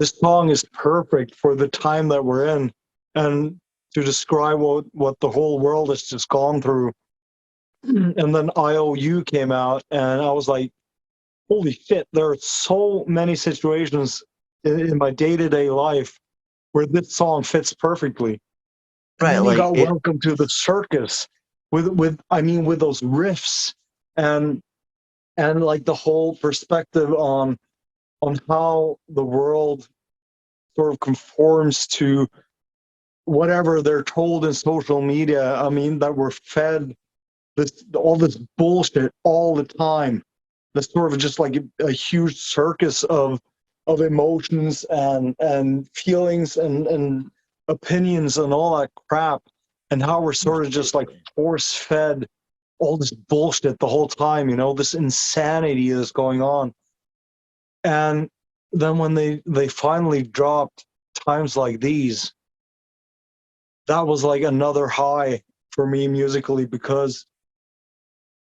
song is perfect for the time that we're in and to describe what the whole world has just gone through. And then IOU came out, and I was like, holy shit, there are so many situations in my day to day life where this song fits perfectly. And Right, then you like got it. Welcome to the Circus with those riffs and like the whole perspective on how the world sort of conforms to whatever they're told in social media. I mean, that we're fed all this bullshit all the time. That's sort of just like a huge circus of emotions and feelings and opinions and all that crap, and how we're sort of just like Seriously. force fed all this bullshit the whole time. This insanity that's going on. And then when they finally dropped times like these, that was like another high for me musically because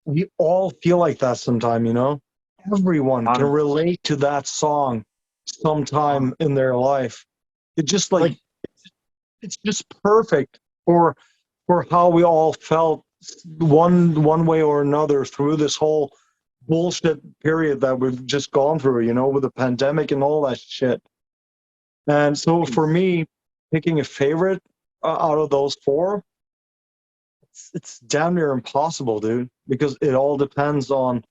we all feel like that sometime. Everyone can Honest, relate to that song hon- sometime in their life. It just like like it's just perfect for how we all felt one way or another through this whole bullshit period that we've just gone through, with the pandemic and all that shit. And so for me, picking a favorite out of those four, it's damn near impossible, dude, because it all depends on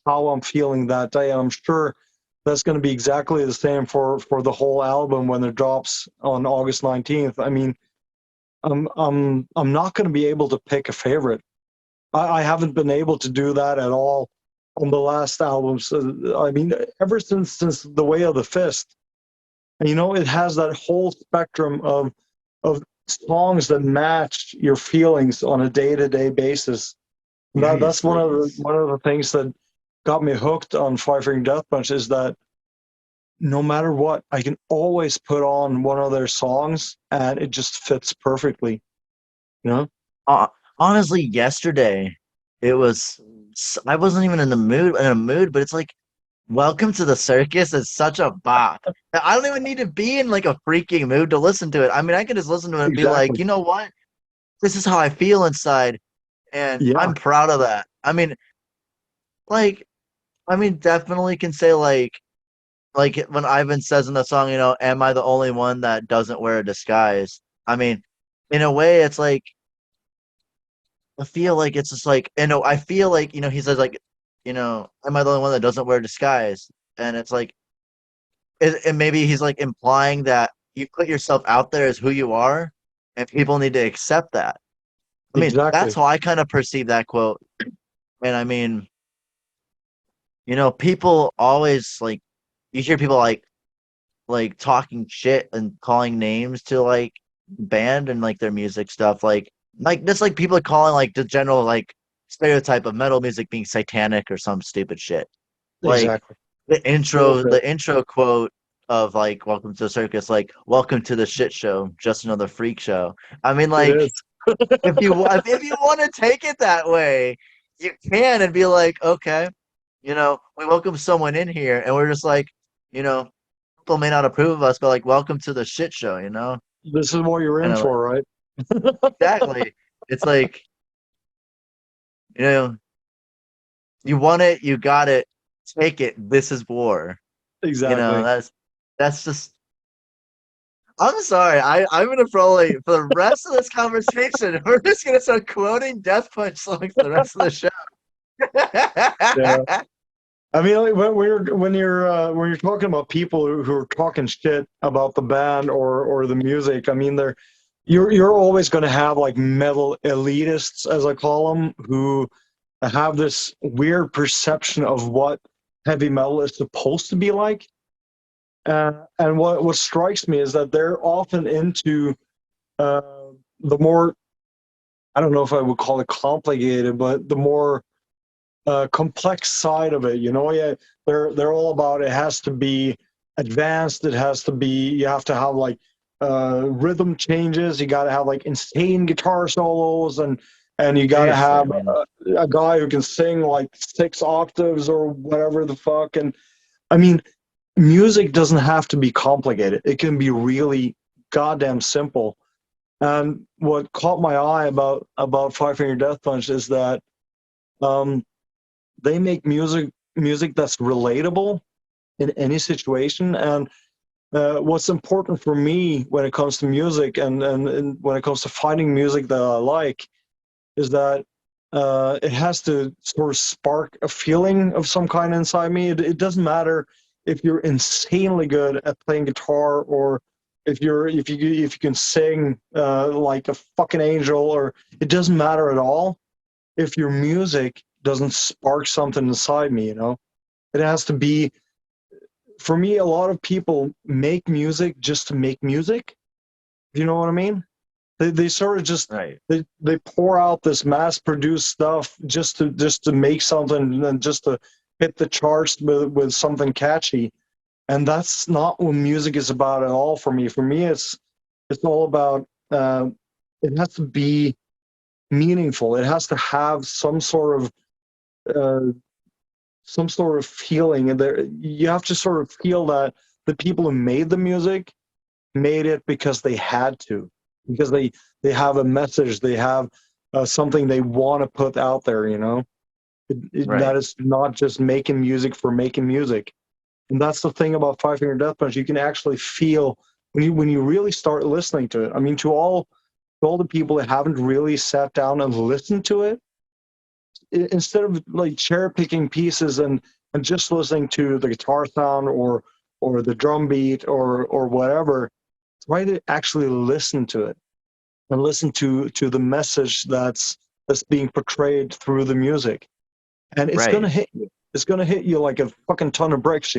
how I'm feeling that day. And I'm sure that's going to be exactly the same for the whole album when it drops on August 19th. I mean, I'm not going to be able to pick a favorite. I haven't been able to do that at all on the last albums. I mean, ever since The Way of the Fist, it has that whole spectrum of songs that match your feelings on a day to day basis. That's one seriously, of the it's one of the things that got me hooked on Five Finger Death Punch is that no matter what, I can always put on one of their songs and it just fits perfectly. You know? uh, honestly yesterday it was I wasn't even in a mood, but it's like Welcome to the Circus is such a bop. I don't even need to be in like a freaking mood to listen to it. I mean, I can just listen to it and be like, Exactly. you know what? This is how I feel inside, and Yeah. I'm proud of that. Like, definitely can say like when Ivan says in the song, am I the only one that doesn't wear a disguise? I mean, in a way, it's like I feel like it's just like, I feel like, he says like, am I the only one that doesn't wear a disguise? And it's like, and maybe he's like implying that you put yourself out there as who you are, and people need to accept that. I mean, that's Exactly. how I kind of perceive that quote. And I mean, people always like you hear people like talking shit and calling names to like band and like their music stuff like that's like people are calling like the general like stereotype of metal music being satanic or some stupid shit. Like Exactly. the intro Bullshit. the intro quote of like welcome to the circus, like welcome to the shit show, just another freak show. I mean, It like is. if you want to take it that way, you can and be like, okay. we welcome someone in here, and we're just like, you know, people may not approve of us, but like, welcome to the shit show, This is what you're And in I'm like, for, right? exactly. It's like, you know, you want it, you got it, take it. This is war. Exactly. That's just. I'm sorry. I'm gonna probably for the rest of this conversation, we're just gonna start quoting Death Punch songs for the rest of the show. Yeah. I mean, like, when you're talking about people who are talking shit about the band or the music, I mean, you're always going to have like metal elitists, as I call them, who have this weird perception of what heavy metal is supposed to be like. And what strikes me is that they're often into uh, the more, I don't know if I would call it complicated, but the more complex side of it. Yeah, they're all about it has to be advanced. It has to be. You have to have like rhythm changes. You got to have like insane guitar solos, and you got to Seriously, I have mean, a guy who can sing like 6 octaves or whatever the fuck. And I mean, music doesn't have to be complicated. It can be really goddamn simple. And what caught my eye about Five Finger Death Punch is that um, they make music that's relatable in any situation. And what's important for me when it comes to music and when it comes to finding music that I like is that it has to sort of spark a feeling of some kind inside me. It doesn't matter if you're insanely good at playing guitar or if you can sing like a fucking angel, or it doesn't matter at all if your music doesn't spark something inside me. It has to be, for me, a lot of people make music just to make music. Do you know what I mean? They sort of just right, they pour out this mass produced stuff just to make something and just to hit the charts with something catchy. And that's not what music is about at all for me. For me, it's all about it has to be meaningful. It has to have uh, some sort of feeling, and there you have to sort of feel that the people who made the music made it because they had to, because they have a message, they have something they want to put out there. That right, is not just making music for making music. And that's the thing about Five Finger Death Punch. You can actually feel when you really start listening to it. I mean, to all the people that haven't really sat down and listened to it, instead of like cherry picking pieces and just listening to the guitar sound or the drum beat or whatever, try to actually listen to it and listen to the message that's being portrayed through the music. And it's gonna right. hit you. It's gonna hit you like a fucking ton of bricks.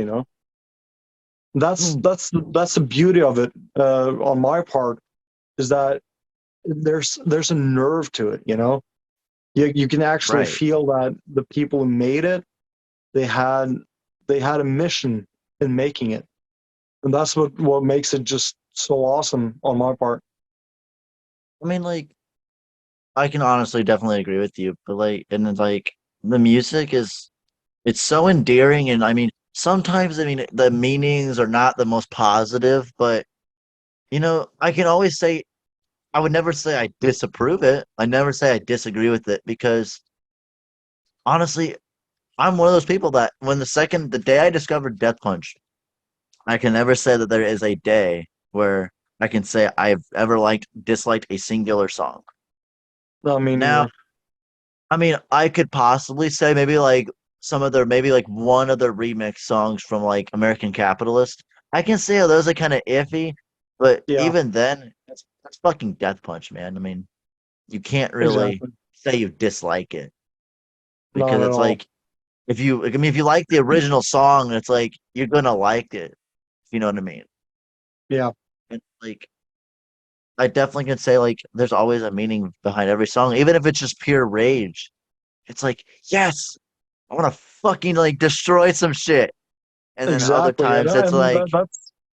That's Mm, that's that's the beauty of it, on my part, is that there's a nerve to it. You can actually right. feel that the people who made it, they had they had a mission in making it, and that's what makes it just so awesome on my part. I mean, like, I can honestly definitely agree with you, but like, and then like, the music is it's so endearing, and I mean, sometimes I mean the meanings are not the most positive, but I can always say I would never say I disapprove it. I never say I disagree with it because honestly, I'm one of those people that the day I discovered Death Punch, I can never say that there is a day where I can say I've ever disliked a singular song. No, me Now, neither. I mean, I could possibly say maybe like maybe like one of the remix songs from like American Capitalist. I can say, oh, those are kind of iffy, but Yeah, even then, that's fucking Death Punch, man. I mean, you can't really exactly. say you dislike it because Not at it's all. like if you like the original song, it's like you're gonna like it. If you know what I mean? Yeah, And like I definitely can say like there's always a meaning behind every song, even if it's just pure rage. It's like, yes, I want to fucking like destroy some shit. And then other exactly. And times it's and like,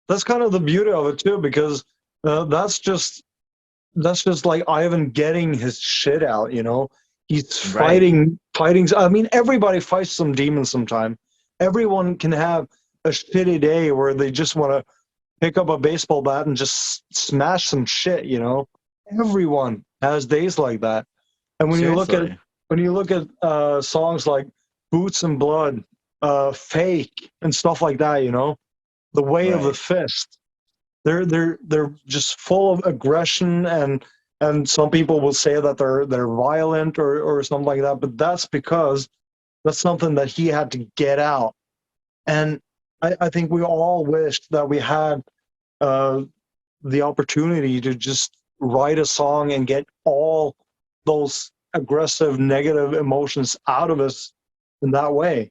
that's kind of the beauty of it too, because that's just like Ivan getting his shit out. He's right, fighting fighting. I mean, everybody fights some demons sometime. Everyone can have a shitty day where they just want to pick up a baseball bat and just smash some shit, you know? Everyone has days like that. And Seriously. when you look at songs like Boots and Blood, Fake and stuff like that, you know, The Way of the Right. Fist, they're just full of aggression, and some people will say that they're violent or something like that, but that's because that's something that he had to get out. And I think we all wished that we had uh, the opportunity to just write a song and get all those aggressive negative emotions out of us in that way.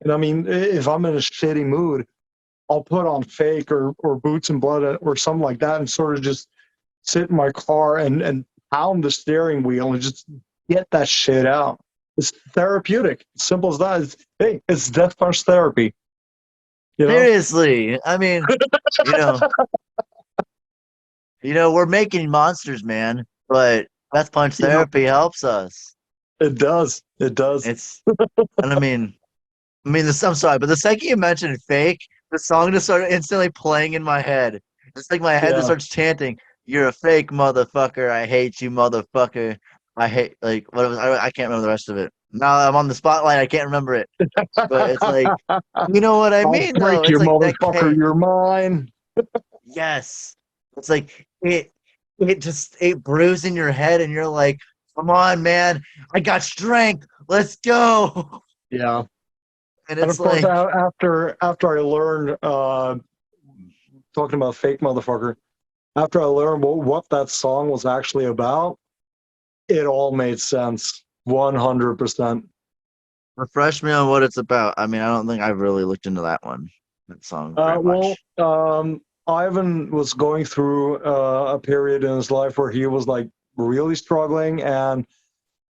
And I mean, if I'm in a shitty mood, I'll put on Fake or Boots and Blood or something like that and sort of just sit in my car and pound the steering wheel and just get that shit out. It's therapeutic. Simple as that. Hey, it's death punch therapy. You know, Seriously. I mean, you know, we're making monsters, man, but Death Punch yeah, therapy helps us. it does. It does. It's, and I'm sorry, but the second you mentioned Fake, the song just started instantly playing in my head. It's like my head just Yeah. starts chanting, "You're a fake motherfucker. I hate you, motherfucker. I hate," like, what was, I can't remember the rest of it. Now I'm on the spotlight. I can't remember it, but it's like, you know what I I'll mean, though. break It's you, like that. motherfucker. You're mine. Yes. It's like it brews in your head and you're like, come on, man. I got strength. Let's go. Yeah. And And it's of course, like, after I learned, talking about fake motherfucker, after I learned what that song was actually about, it all made sense. 100%. refresh me on what it's about. I mean, I don't think I've really looked into that song very Well, much. Ivan was going through a period in his life where he was like really struggling, and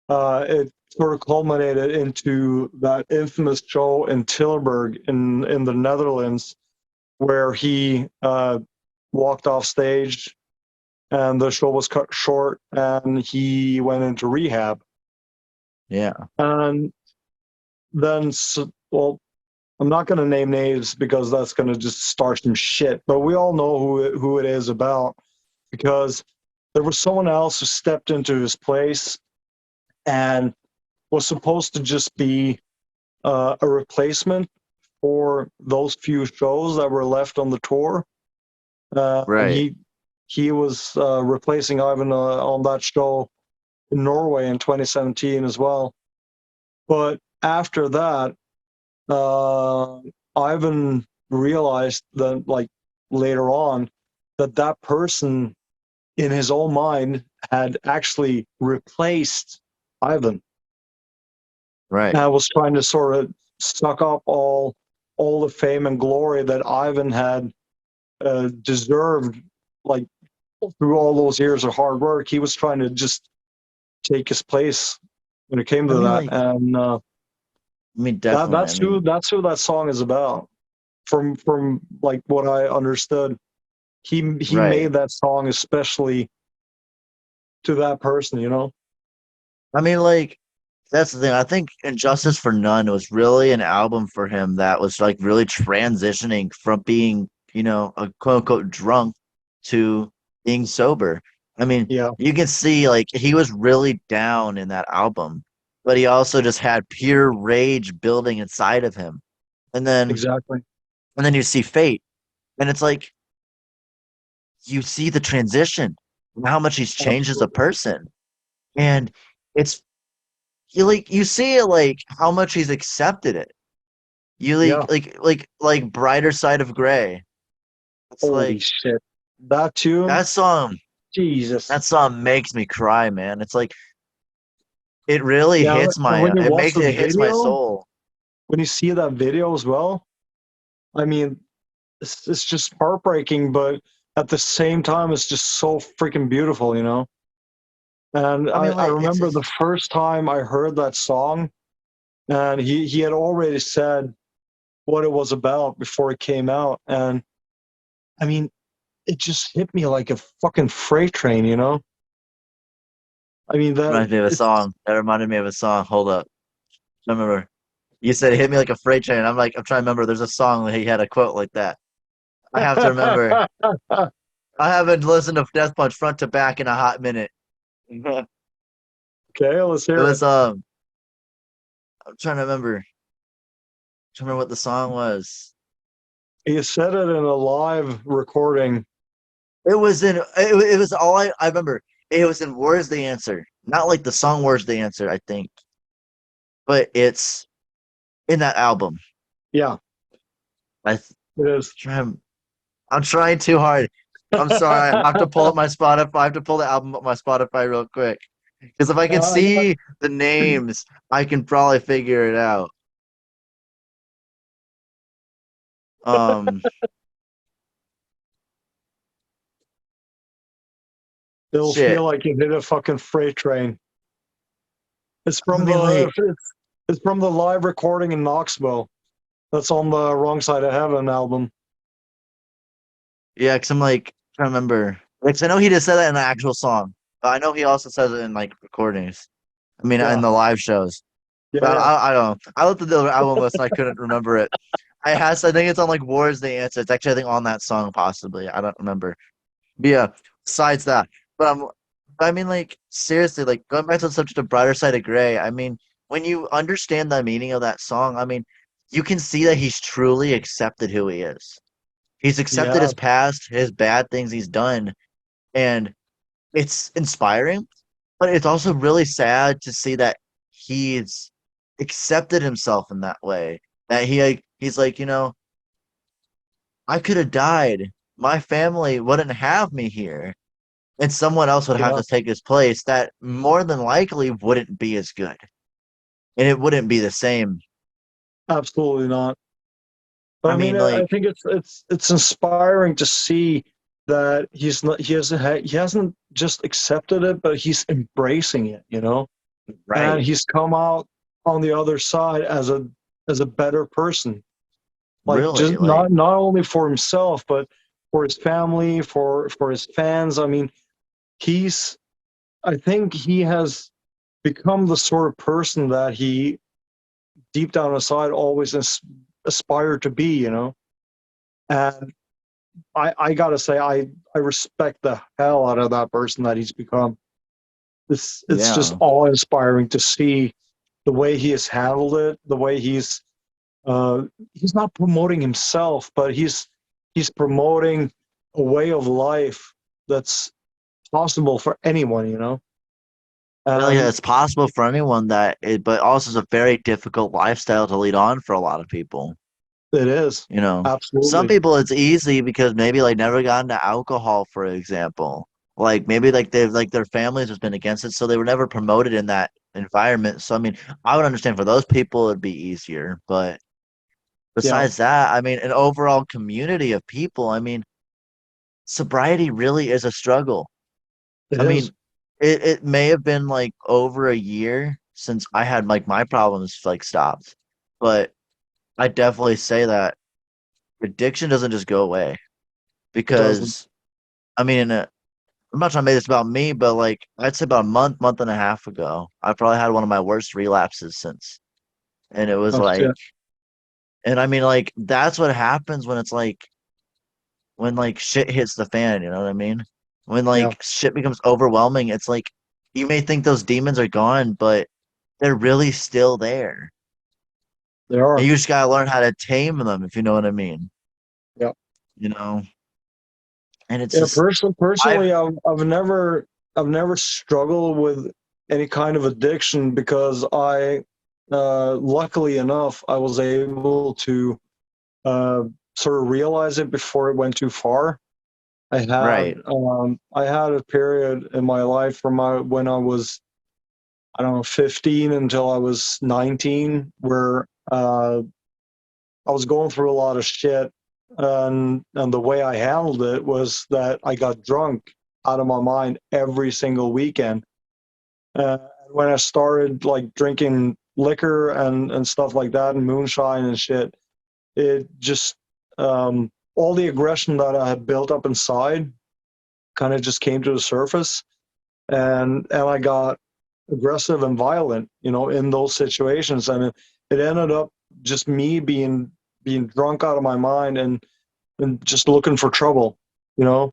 it sort of culminated into that infamous show in Tilburg in the Netherlands, where he walked off stage and the show was cut short and he went into rehab. Yeah. And then, well, I'm not going to name names because that's going to just start some shit, but we all know who it is about, because there was someone else who stepped into his place and was supposed to just be a replacement for those few shows that were left on the tour. And Right. he was replacing Ivan on that show in Norway in 2017 as well. But after that, uh, Ivan realized that, like, later on, that person in his own mind had actually replaced Ivan. Right. I was trying to sort of suck up all the fame and glory that Ivan had deserved, like, through all those years of hard work. He was trying to just take his place when it came I to mean, that, like, and definitely. I mean, that's who that song is about. From like what I understood, he right. made that song especially to that person. You know? I mean, like, that's the thing. I think Injustice for None was really an album for him that was like really transitioning from being, a quote unquote drunk to being sober. I mean, Yeah, you can see like he was really down in that album, but he also just had pure rage building inside of him. And then exactly. you see Fate, and it's like you see the transition and how much he's changed as a Absolutely. person. And it's you see it like how much he's accepted it. You Yeah. like Brighter Side of Gray. It's Holy like shit. That tune, that song Jesus. that song makes me cry, man. It's like it really Yeah, hits and when you watch the it hits my video, soul. when you see that video as well, I mean, it's just heartbreaking, but at the same time, it's just so freaking beautiful, you know? And I mean, I like remember the first time I heard that song, and he had already said what it was about before it came out. And I mean, it just hit me like a fucking freight train, you know? I mean, that reminds me of a it's song. That reminded me of a song. Hold up. I remember you said hit me like a freight train. I'm like, I'm trying to remember. There's a song that he had a quote like that. I have to remember. I haven't listened to Death Punch front to back in a hot minute. It Okay, let's hear it. was I'm trying to remember. Trying to remember what the song was. He said it in a live recording. It was all I remember. It was in Where's the Answer. Not like the song Where's the Answer, I think. But it's in that album. Yeah, I it is. try, I'm trying too hard. I'm sorry. I have to pull up my Spotify. I have to pull the album up my Spotify real quick. Because if I can No, see the names, I can probably figure it out. Um, it'll feel shit. like you hit a fucking freight train. It's I from mean, the like, it's from the live recording in Knoxville. That's on the Wrong Side of Heaven album. yeah, because I'm like trying to remember. Like, 'cause I know he just said that in the actual song, but I know he also says it in like recordings. I mean, in Yeah, the live shows. yeah, But yeah. I don't know. I looked at the album list and I couldn't remember it. I think it's on like Wars the Answer. It's actually I think on that song possibly. I don't remember. But yeah, besides that. But I mean like seriously, like going back to the subject of Brighter Side of Gray, I mean, when you understand the meaning of that song, I mean, you can see that he's truly accepted who he is. He's accepted Yeah, his past, his bad things he's done, and it's inspiring, but it's also really sad to see that he's accepted himself in that way. That he's like, I could have died. My family wouldn't have me here, and someone else would have yeah, to take his place that more than likely wouldn't be as good. And it wouldn't be the same. absolutely not. But I I mean, mean, I like, think it's inspiring to see that he's not he hasn't just accepted it, but he's embracing it, you know, and right. he's come out on the other side as a better person. Like Really, just like, not only for himself, but for his family, for his fans. I mean, he's I think he has become the sort of person that he deep down inside always aspired to be, you know. And I gotta say, I respect the hell out of that person that he's become. It's just yeah. awe inspiring to see the way he has handled it, the way uh, he's not promoting himself, but he's promoting a way of life that's possible for anyone, you know. Really, And it's possible for anyone but also it's a very difficult lifestyle to lead on for a lot of people. it is You know, some absolutely, people it's easy because maybe like never got into alcohol, for example. Like maybe like they've like their families has been against it, so they were never promoted in that environment. So I mean, I would understand for those people it'd be easier, but yeah, besides that, I mean, an overall community of people, I mean, sobriety really is a struggle. it I is. mean, it may have been like over a year since I had like my problems like stopped, but I definitely say that addiction doesn't just go away It doesn't. because I mean, I'm not trying to make this about me, but like I'd say about a month and a half ago, I probably had one of my worst relapses since, and it was Oh like, shit. and I mean, like that's what happens when it's like when like shit hits the fan, you know what I mean? When Yeah, like shit becomes overwhelming, it's like you may think those demons are gone, but they're really still there. they And are. you just gotta learn how to tame them, if you know what I mean. Yeah. You know? And it's Yeah, just I've personally, I've never struggled with any kind of addiction because luckily enough, I was able to uh, sort of realize it before it went too far. right. I had a period in my life from when I was, I don't know, 15 until I was 19, where I was going through a lot of shit, and the way I handled it was that I got drunk out of my mind every single weekend. Uh, when I started like drinking liquor and stuff like that and moonshine and shit, it just all the aggression that I had built up inside kind of just came to the surface, and I got aggressive and violent, in those situations. And it ended up just me being drunk out of my mind and just looking for trouble. You know,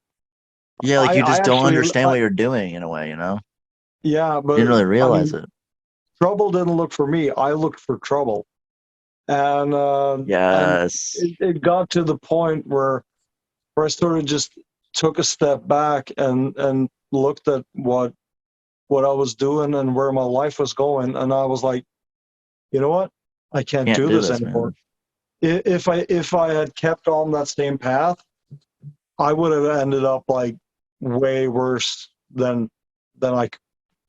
Yeah, like you I just don't actually, understand what you're doing in a way, yeah, You didn't but really I realize mean, it. trouble didn't look for me. I looked for trouble, and Yes. it got to the point where I sort of just took a step back and looked at what I was doing and where my life was going, and I was like, you know what? I can't Can't do do this this, anymore. man. If I had kept on that same path, I would have ended up like way worse than I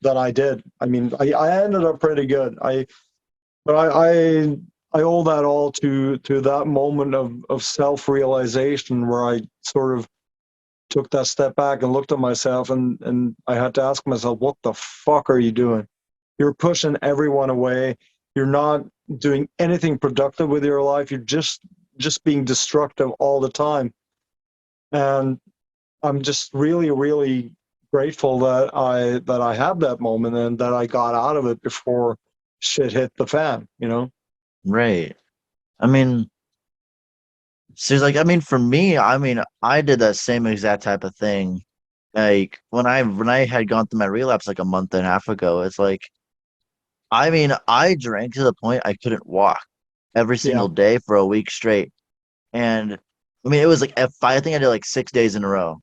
than I did. I mean, I ended up pretty good. But I owe that all to that moment of self realization where I sort of took that step back and looked at myself, and I had to ask myself, what the fuck are you doing? You're pushing everyone away. You're not doing anything productive with your life. You're just being destructive all the time. And I'm just really, really grateful that I had that moment and that I got out of it before shit hit the fan. Right. I mean, so it's like, I mean, for me, I mean, I did that same exact type of thing. Like when I had gone through my relapse like a month and a half ago, it's like, I mean, I drank to the point I couldn't walk every Yeah. single day for a week straight. And I mean, it was like I think I did like 6 days in a row.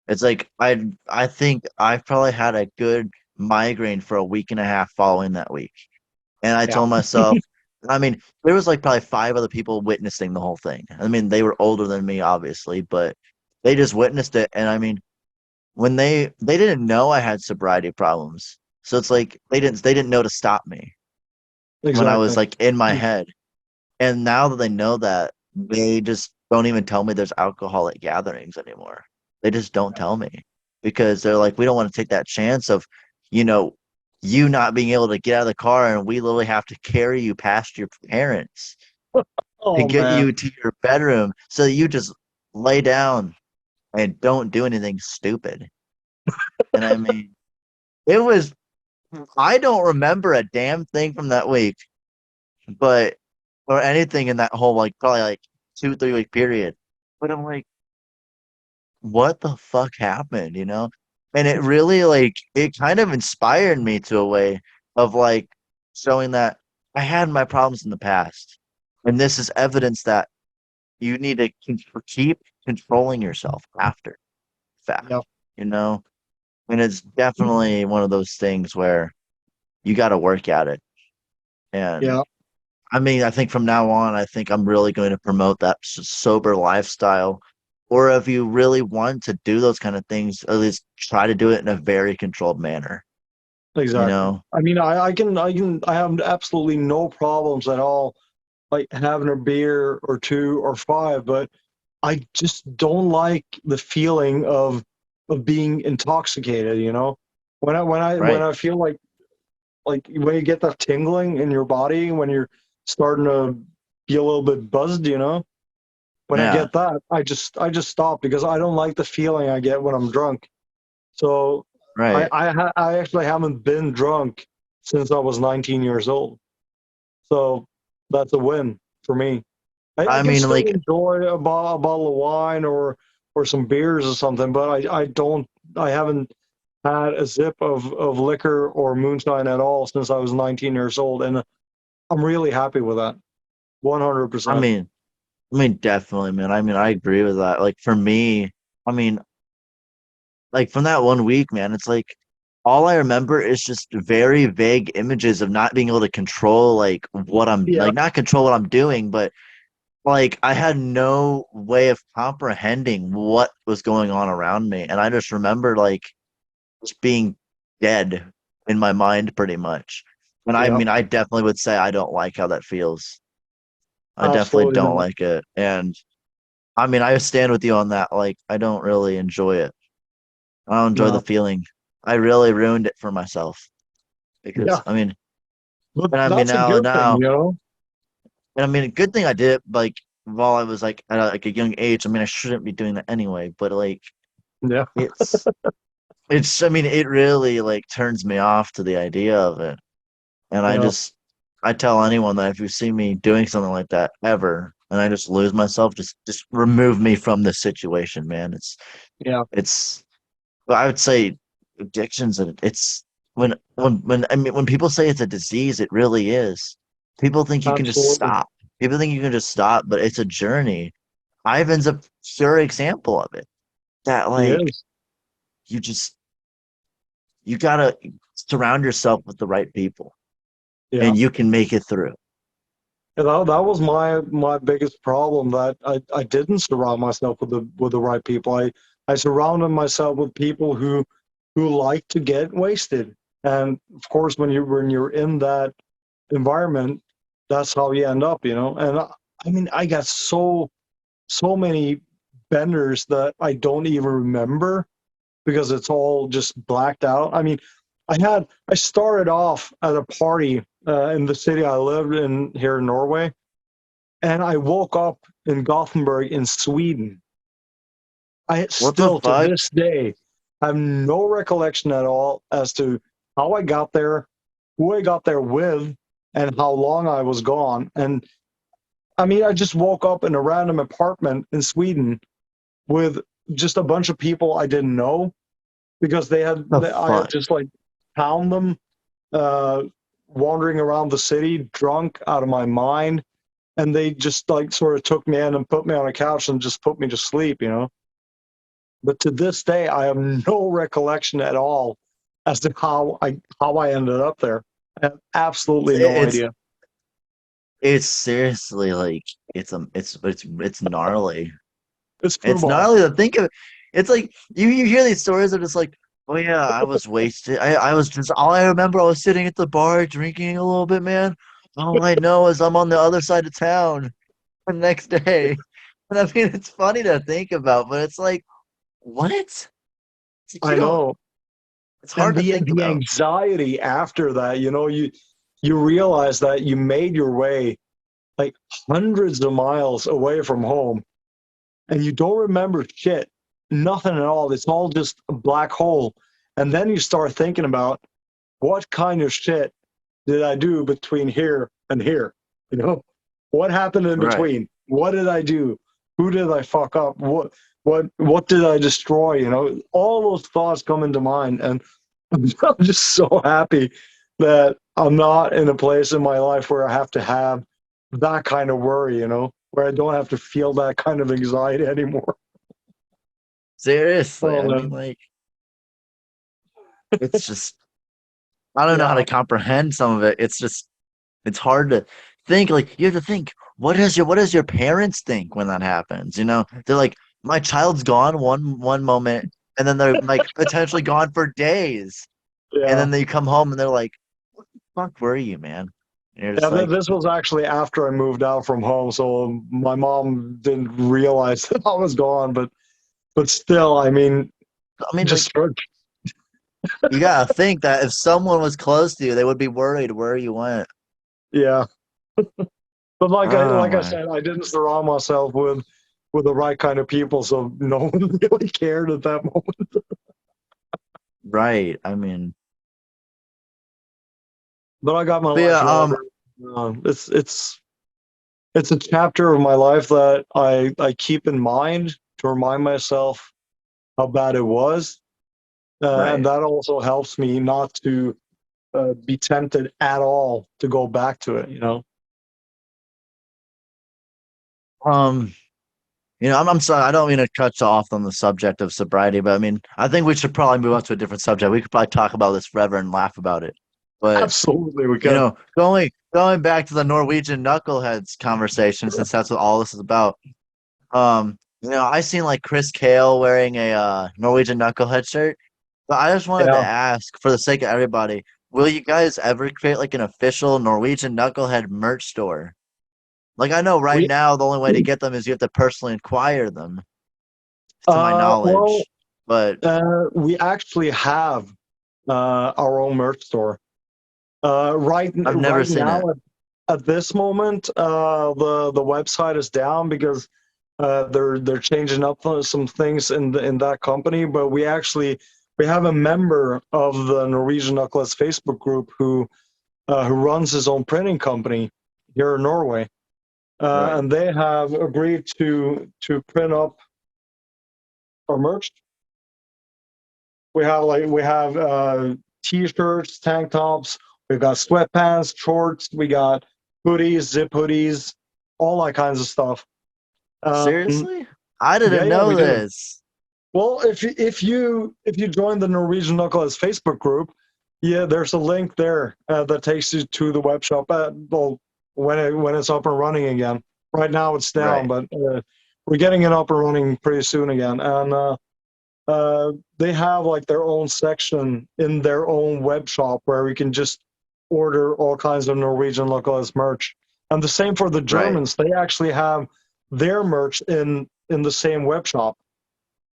It's like I think I probably had a good migraine for a week and a half following that week. And I Yeah. told myself, I mean, there was like probably five other people witnessing the whole thing. I mean, they were older than me, obviously, but they just witnessed it. And I mean, when they didn't know I had sobriety problems, so it's like they didn't know to stop me when I was Exactly. like in my head. And now that they know that, they just don't even tell me there's alcohol at gatherings anymore. They just don't tell me because they're like, we don't want to take that chance of, you know, you not being able to get out of the car and we literally have to carry you past your parents to Oh get man. you to your bedroom so that you just lay down and don't do anything stupid. And I mean, it was, I don't remember a damn thing from that week, but, or anything in that whole, like, probably like 2, 3 week period. But I'm like, what the fuck happened, And it really like it kind of inspired me to a way of like showing that I had my problems in the past. And this is evidence that you need to keep controlling yourself after fact, Yeah. you know? And it's definitely one of those things where you got to work at it. And Yeah. I mean, I think from now on, I think I'm really going to promote that sober lifestyle. Or if you really want to do those kind of things, at least try to do it in a very controlled manner, you Exactly. know? I mean, I have absolutely no problems at all, like having a beer or two or five, but I just don't like the feeling of being intoxicated. When Right. I feel like when you get that tingling in your body when you're starting to be a little bit buzzed. When I Yeah. get that, I just stop because I don't like the feeling I get when I'm drunk. So Right. I actually haven't been drunk since I was 19 years old. So that's a win for me. I I can mean, still like, enjoy a bottle of wine or some beers or something, but I haven't had a sip of liquor or moonshine at all since I was 19 years old, and I'm really happy with that. I 100%. mean, I mean, definitely, man. I mean, I agree with that. Like, for me, I mean, like from that one week, man, it's like all I remember is just very vague images of not being able to control like what I'm Yeah, like not control what I'm doing, but like I had no way of comprehending what was going on around me. And I just remember like just being dead in my mind pretty much. And I yeah, mean, I definitely would say I don't like how that feels. I definitely absolutely don't not. like it. And I mean, I stand with you on that. Like, I don't really enjoy it. I don't enjoy the No, feeling. I really ruined it for myself because yeah, I mean, but and I mean that's a now, good thing, now, you know. and I mean, a good thing I did it like while I was like a young age. I mean, I shouldn't be doing that anyway, but like Yeah, it's I mean, it really like turns me off to the idea of it. And Yeah, I tell anyone that if you see me doing something like that ever, and I just lose myself, just remove me from the situation, man. yeah, It's, I would say addictions, and it's when I mean, when people say it's a disease, it really is. People think you can just absolutely. stop. People think you can just stop, but it's a journey. Ivan's a pure example of it. That He like is. you just you gotta surround yourself with the right people, Yeah. and you can make it through. And that was my biggest problem, that I didn't surround myself with the right people. I surrounded myself with people who like to get wasted. And of course when you're in that environment, that's how you end up, you know. And I mean, I got so many benders that I don't even remember because it's all just blacked out. I mean, I started off at a party in the city I lived in here in Norway, and I woke up in Gothenburg in Sweden. I What the still to fuck? this day have no recollection at all as to how I got there, who I got there with, and how long I was gone. And I mean, I just woke up in a random apartment in Sweden with just a bunch of people I didn't know, because The I had fuck? just like found them uh, wandering around the city, drunk out of my mind, and they just like sort of took me in and put me on a couch and just put me to sleep, you know. But to this day, I have no recollection at all as to how I ended up there. I have absolutely no It's idea. it's seriously like it's gnarly. It's It's football. gnarly to think of. It's like you hear these stories of just like, oh yeah, I was wasted. I was just all I remember. I was sitting at the bar drinking a little bit, man. All I know is I'm on the other side of town the next day. And I mean, it's funny to think about, but it's like, what? It's like you I don't. know. It's And hard to think the about. anxiety after that, you know, you realize that you made your way like hundreds of miles away from home, and you don't remember shit, nothing at all. It's all just a black hole. And then you start thinking about, what kind of shit did I do between here and here? You know, what happened in Right. between? What did I do? Who did I fuck up? What did I destroy? You know, all those thoughts come into mind, and I'm just so happy that I'm not in a place in my life where I have to have that kind of worry. You know, where I don't have to feel that kind of anxiety anymore. Seriously, Oh I mean, man, like, it's just I don't know how yeah, to comprehend some of it. It's just it's hard to think. Like you have to think, what does your parents think when that happens? You know, they're like, my child's gone one moment, and then they're like potentially gone for days, and yeah. then they come home and they're like, "What the fuck were you, man?" And you're Yeah, just like, this was actually after I moved out from home, so my mom didn't realize that I was gone. But still, I mean, I mean, like just for, you gotta think that if someone was close to you, they would be worried where you went. yeah. But Oh like I my, said, I didn't surround myself with the right kind of people, so no one really cared at that moment. right. I mean, But I got my but life yeah, in order. It's a chapter of my life that I keep in mind to remind myself how bad it was, and right. that also helps me not to be tempted at all to go back to it. You know. Um, I'm sorry. I don't mean to cut you off on the subject of sobriety, but I mean, I think we should probably move on to a different subject. We could probably talk about this forever and laugh about it. But Absolutely, we can. going back to the Norwegian Knuckleheads conversation, since that's what all this is about. I seen like Chris Kale wearing a Norwegian Knucklehead shirt, but I just wanted to Yeah, ask, for the sake of everybody, will you guys ever create like an official Norwegian Knucklehead merch store? Like I know right we now the only way to get them is you have to personally acquire them, to my well, knowledge. But we actually have our own merch store. I've never Right seen now it. at this moment, the website is down because they're changing up some things in that company. But we we have a member of the Norwegian Knuckleheads Facebook group who runs his own printing company here in Norway, Right. and they have agreed to print up our merch. We have t-shirts, tank tops, we've got sweatpants, shorts, we got hoodies, zip hoodies, all that kinds of stuff. Um, Seriously? I yeah, didn't yeah, know we do. this. Well, if you join the Norwegian Knuckleheads Facebook group, yeah, there's a link there that takes you to the web shop. Well, when it's up and running again. Right now it's down, Right. but we're getting it up and running pretty soon again. And they have like their own section in their own web shop where we can just order all kinds of Norwegian Knuckleheads merch. And the same for the Right. Germans. They actually have their merch in the same web shop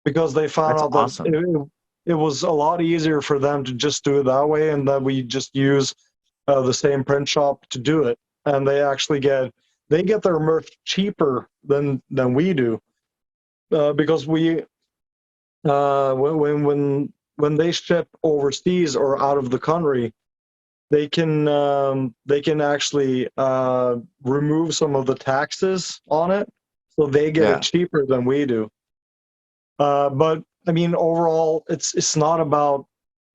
because they found That's out that awesome. it was a lot easier for them to just do it that way, and that we just use the same print shop to do it, and they get their merch cheaper than we do because we when they ship overseas or out of the country, they can actually remove some of the taxes on it, so they get it Yeah. cheaper than we do. But I mean, overall, it's not about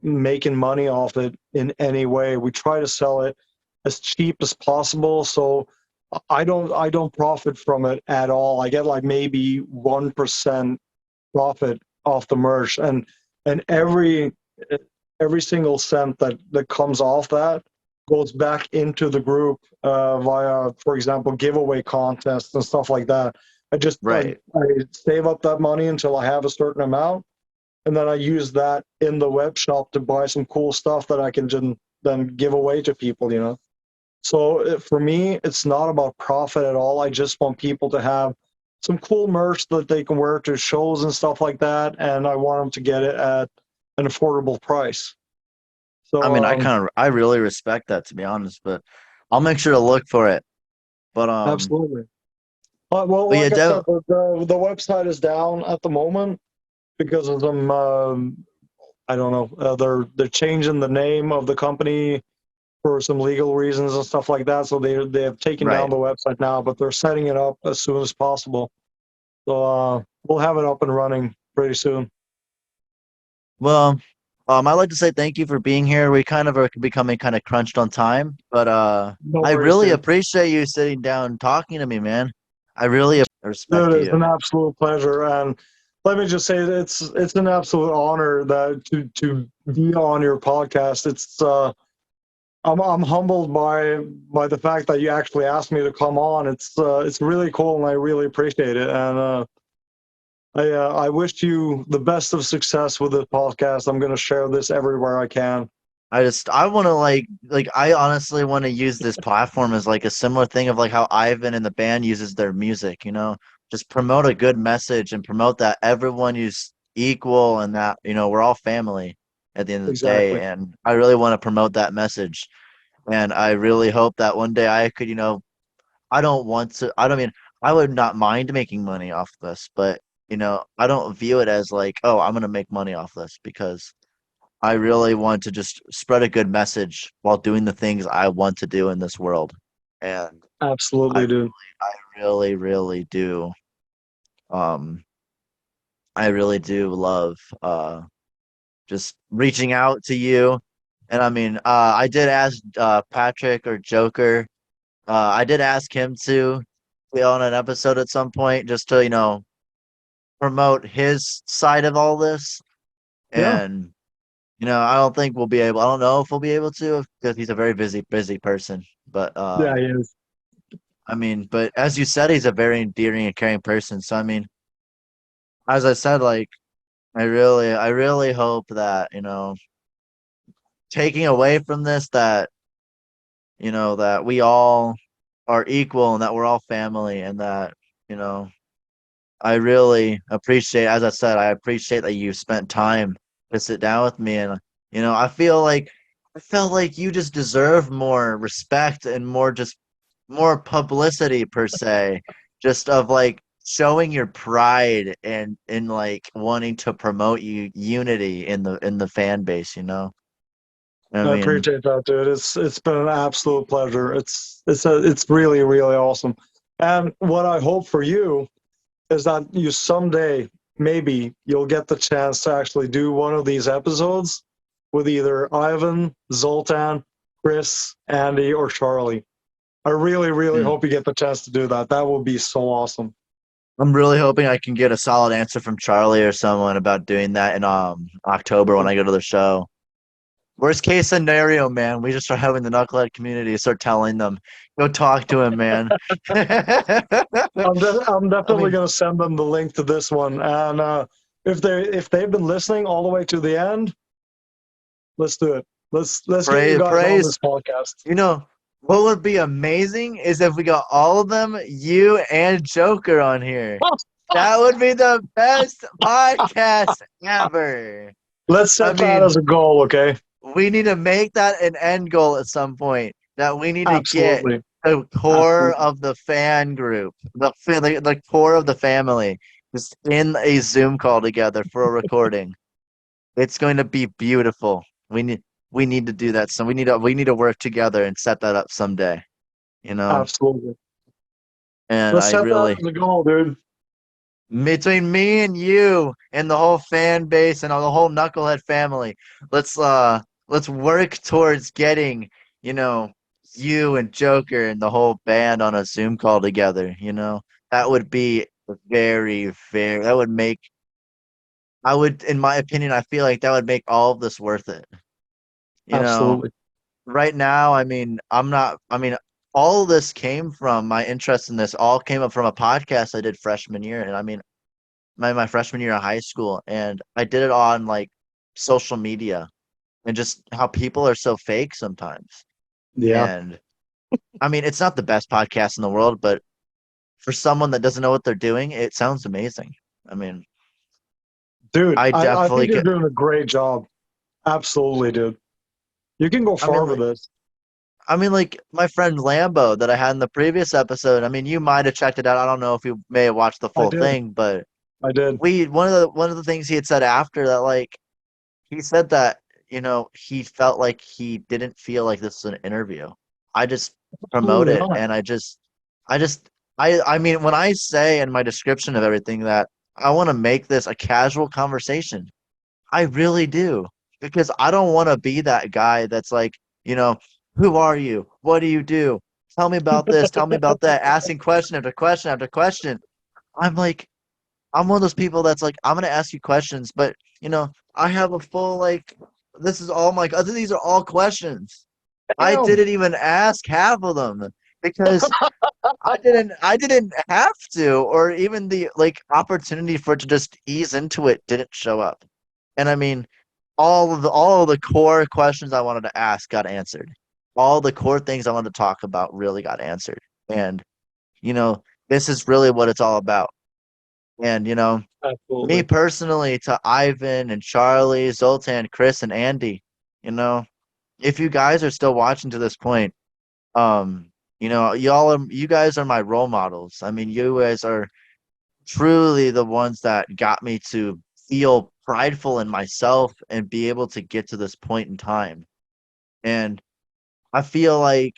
making money off it in any way. We try to sell it as cheap as possible. So I don't profit from it at all. I get like maybe 1% profit off the merch, and every single cent that comes off that goes back into the group via, for example, giveaway contests and stuff like that. Right. I save up that money until I have a certain amount, and then I use that in the web shop to buy some cool stuff that I can then give away to people. So for me, it's not about profit at all. I just want people to have some cool merch that they can wear to shows and stuff like that, and I want them to get it at an affordable price. I So mean, I really respect that, to be honest, but I'll make sure to look for it. But absolutely. Well, but yeah, like I said, the website is down at the moment because of some I don't know. They're changing the name of the company for some legal reasons and stuff like that. So they have taken down right. the website now, but they're setting it up as soon as possible. So we'll have it up and running pretty soon. Well, I'd like to say thank you for being here. We kind of are becoming kind of crunched on time, but No I worries, really dude. appreciate you sitting down and talking to me, man. I really respect Dude, it's you. an absolute pleasure, and let me just say it's an absolute honor that to be on your podcast. I'm humbled by the fact that you actually asked me to come on. It's really cool, and I really appreciate it. And I wish you the best of success with this podcast. I'm going to share this everywhere I can. I want to I honestly want to use this platform as like a similar thing of like how Ivan and the band uses their music, just promote a good message and promote that everyone is equal and that, we're all family at the end of the day. Exactly. And I really want to promote that message. And I really hope that one day I could, I don't want to, I don't mean, I would not mind making money off this, but, I don't view it as like, oh, I'm going to make money off this because I really want to just spread a good message while doing the things I want to do in this world. And I Absolutely, dude. really, really do. Um, I really do love just reaching out to you. And I mean, I did ask Patrick or Joker. I did ask him to be on an episode at some point just to, promote his side of all this. Yeah. And I don't think we'll be able. I don't know if we'll be able to because he's a very busy person. But Yeah, he is. I mean, but as you said, he's a very endearing and caring person. So I mean, as I said, like I really hope that taking away from this that that we all are equal and that we're all family and that you know I really appreciate, as I said, I appreciate that you spent time to sit down with me and I felt like you just deserve more respect and more publicity per se, just of like showing your pride and in like wanting to promote unity in the fan base, you know? I I mean, appreciate that, dude. It's been an absolute pleasure. It's really really awesome. And what I hope for you is that you someday maybe you'll get the chance to actually do one of these episodes with either Ivan, Zoltan, Chris, Andy, or Charlie. I really really mm, hope you get the chance to do that. That would be so awesome. I'm really hoping I can get a solid answer from Charlie or someone about doing that in October when I go to the show. Worst case scenario, man, we just start having the knucklehead community start telling them, go talk to him, man. I I'm definitely mean, going to send them the link to this one, and if they've been listening all the way to the end, let's do it. Let's get you guys on praise. this podcast. You know, what would be amazing is if we got all of them, you and Joker on here. That would be the best podcast ever. Let's I set that mean, as a goal, okay? we need to make that an end goal at some point. That we need to get Absolutely, the core absolutely, of the fan group, the core of the family, just in a Zoom call together for a recording. It's going to be beautiful. We need to do that. So we need to work together and set that up someday. You know, absolutely. and Let's I set that really as a goal, dude. between me and you and the whole fan base and the whole knucklehead family, let's work towards getting, you know, you and Joker and the whole band on a Zoom call together, you know. That would be very that would make I would in my opinion, I feel like that would make all of this worth it. You know, Absolutely. right now, I mean, I mean, all of this came from my interest in this all came up from a podcast I did freshman year. And I mean, my freshman year of high school, and I did it on like social media and just how people are so fake sometimes. Yeah, And I mean, it's not the best podcast in the world, but for someone that doesn't know what they're doing, it sounds amazing. I mean, dude. I I definitely think you're get. doing a great job. Absolutely, dude. You can go I mean, far with this. like my friend Lambo that I had in the previous episode. I mean, you might have checked it out. I don't know if you may have watched the I full did. thing, but I did. we one of the things he had said after that, like he said that, you know, he felt like he didn't feel like this was an interview. I just promote Absolutely it not. and I just I mean when I say in my description of everything that I want to make this a casual conversation, I really do. Because I don't want to be that guy that's like, you know, who are you? What do you do? Tell me about this, tell me about that, asking question after question after question. I'm like I'm one of those people that's like, I'm gonna ask you questions, but you know, I have a full like, this is all my, other these are all questions. I Damn. didn't even ask half of them because I didn't have to, or even the like opportunity for it to just ease into it didn't show up. And I mean, all of the core questions I wanted to ask got answered. All the core things I wanted to talk about really got answered. And you know, this is really what it's all about. And you know, me Absolutely. personally to Ivan and Charlie, Zoltan, Chris, and Andy, you know, if you guys are still watching to this point, you know, you guys are my role models. I mean, you guys are truly the ones that got me to feel prideful in myself and be able to get to this point in time. And I feel like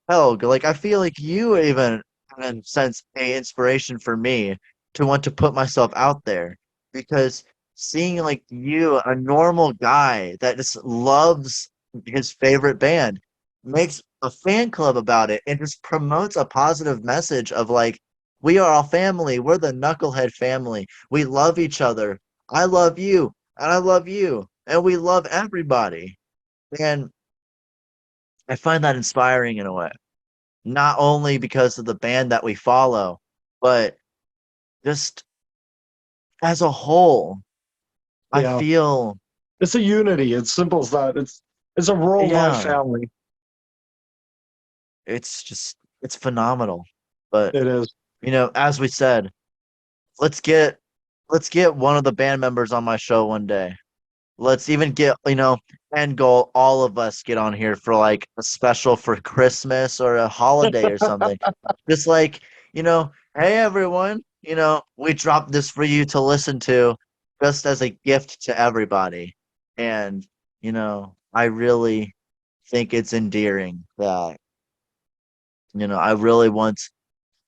Helge, like I feel like you even in a sense a inspiration for me to want to put myself out there because seeing like you, a normal guy that just loves his favorite band, makes a fan club about it and just promotes a positive message of like we are all family, we're the Knucklehead family. We love each other. I love you and I love you and we love everybody. And I find that inspiring in a way, not only because of the band that we follow, but just as a whole. I Yeah. feel, It's a unity. It's simple as that. It's a worldwide yeah, family. it's just, it's phenomenal. But, It is. you know, as we said, let's get, let's get one of the band members on my show one day. Let's even get, you know, end goal, all of us get on here for like a special for Christmas or a holiday or something. Just like, you know, hey everyone, we dropped this for you to listen to just as a gift to everybody. And, I really think it's endearing that, I really want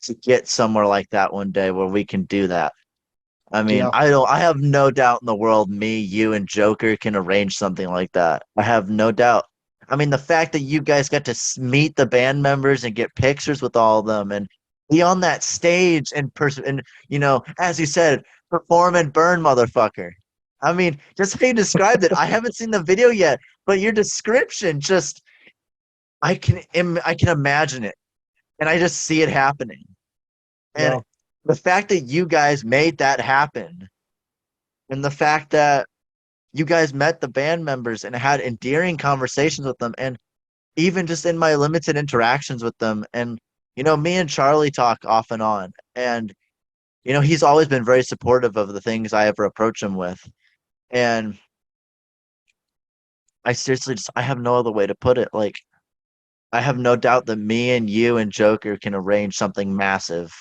to get somewhere like that one day where we can do that. I mean, Yeah. I have no doubt in the world me, you, and Joker can arrange something like that. I have no doubt. I mean, the fact that you guys got to meet the band members and get pictures with all of them and be on that stage and person and as you said, perform and burn, motherfucker. I mean, just how you described it. I haven't seen the video yet, but your description just I can imagine it and I just see it happening. And Yeah. the fact that you guys made that happen and the fact that you guys met the band members and had endearing conversations with them and even just in my limited interactions with them and me and Charlie talk off and on and he's always been very supportive of the things I ever approach him with and I seriously just I have no other way to put it, like I have no doubt that me and you and Joker can arrange something massive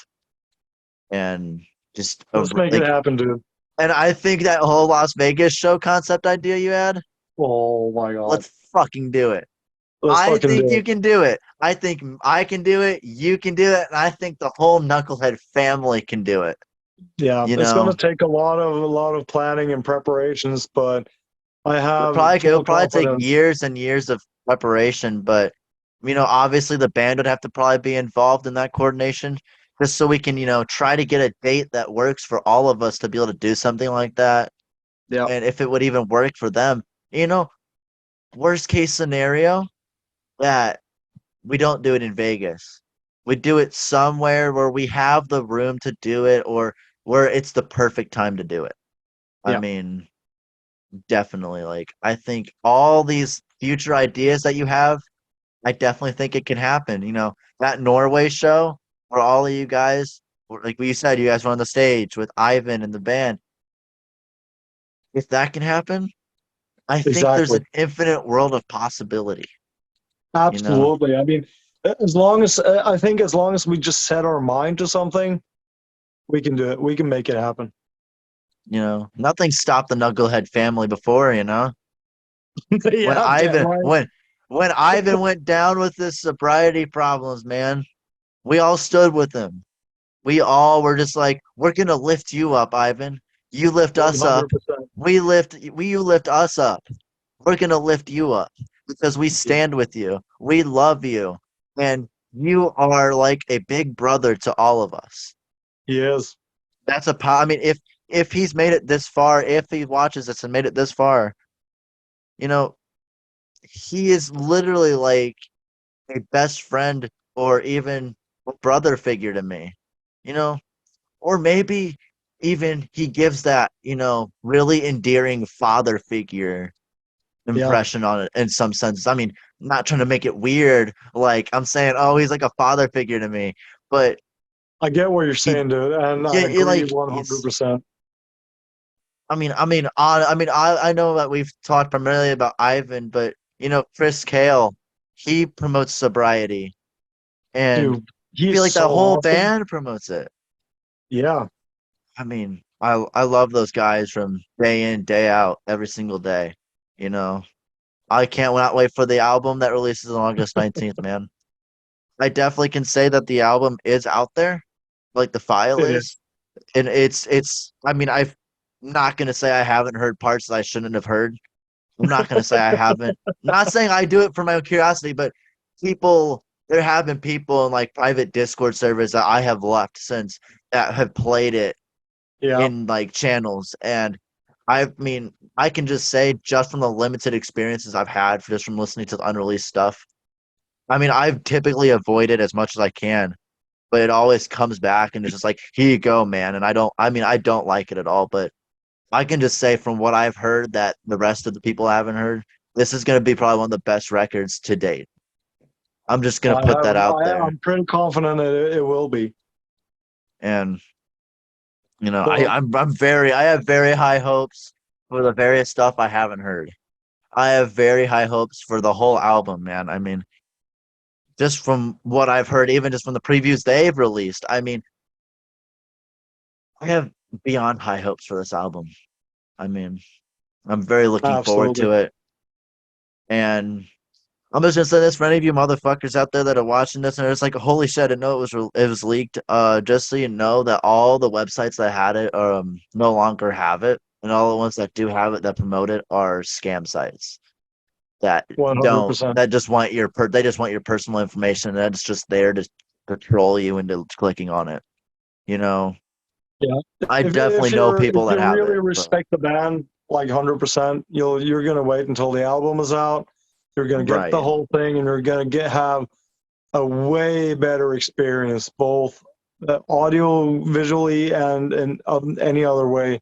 and just Let's make it like happen, dude. and I think that whole Las Vegas show concept idea you had, Oh my God. let's fucking do it. Let's I fucking think do you it. can do it. I think I can do it. You can do it. And I think the whole Knucklehead family can do it. Yeah. You It's gonna know, take a lot of planning and preparations, but I have it'll full probably take confidence. years and years of preparation, but obviously the band would have to probably be involved in that coordination just so we can, try to get a date that works for all of us to be able to do something like that. Yeah. And if it would even work for them, you know, worst case scenario that we don't do it in Vegas. We do it somewhere where we have the room to do it or where it's the perfect time to do it. I Yeah. mean, definitely. Like, I think all these future ideas that you have, I definitely think it can happen. That Norway show where all of you guys, like you said, you guys were on the stage with Ivan and the band. If that can happen, I think there's Exactly. an infinite world of possibility, you know? Absolutely. I mean, as long as I think as long as we just set our mind to something, we can do it. We can make it happen. Nothing stopped the Knucklehead family before, when Yeah, damn Ivan right. when Ivan went down with his sobriety problems, man, we all stood with him. We all were just like, we're gonna lift you up, Ivan. You lift us up. 100%. You lift us up. We're gonna lift you up because we stand with you. We love you. And you are like a big brother to all of us. He is. I mean, if he's made it this far, if he watches this and made it this far, you know, he is literally like a best friend or even a brother figure to me, you know, or maybe even he gives that, really endearing father figure Yeah. impression on it in some sense. I mean, I'm not trying to make it weird, like I'm saying, oh, he's like a father figure to me, but I get what you're he, saying, dude, and I yeah, agree like he's. 100%. I know that we've talked primarily about Ivan, but Chris Kale, he promotes sobriety, and Dude, I he's feel like that so whole awesome. band promotes it. Yeah. I mean, I love those guys from day in, day out, every single day. You know, I can't not wait for the album that releases on August 19th, man. I definitely can say that the album is out there, like the file It is. is, and it's. I mean, I'm not gonna say I haven't heard parts that I shouldn't have heard. I'm not gonna say I haven't. I'm not saying I do it for my own curiosity, but there have been people in like private Discord servers that I have left since that have played it Yeah. in like channels, and I mean, I can just say just from the limited experiences I've had just from listening to the unreleased stuff. I mean, I've typically avoided as much as I can, but it always comes back and it's just like, here you go, man. And I don't like it at all, but I can just say from what I've heard that the rest of the people haven't heard, this is going to be probably one of the best records to date. I'm just going to put that out there. I'm pretty confident that it will be. And, Well, I have very high hopes for the various stuff I haven't heard. I have very high hopes for the whole album, man. I mean, just from what I've heard, even just from the previews they've released, I mean, I have beyond high hopes for this album. I mean, I'm very looking forward Absolutely. to it. And I'm just gonna say this for any of you motherfuckers out there that are watching this, and it's like, holy shit! I didn't know it was leaked. Just so you know that all the websites that had it no longer have it, and all the ones that do have it that promote it are scam sites that don't 100%. that just want they just want your personal information, and that's just there to control you into clicking on it. You know, Yeah. I If definitely know you're if people that you have really it, but respect the band like 100%, you're gonna wait until the album is out. You're gonna get the right. whole thing, and you're gonna have a way better experience, both audio, visually, and any other way.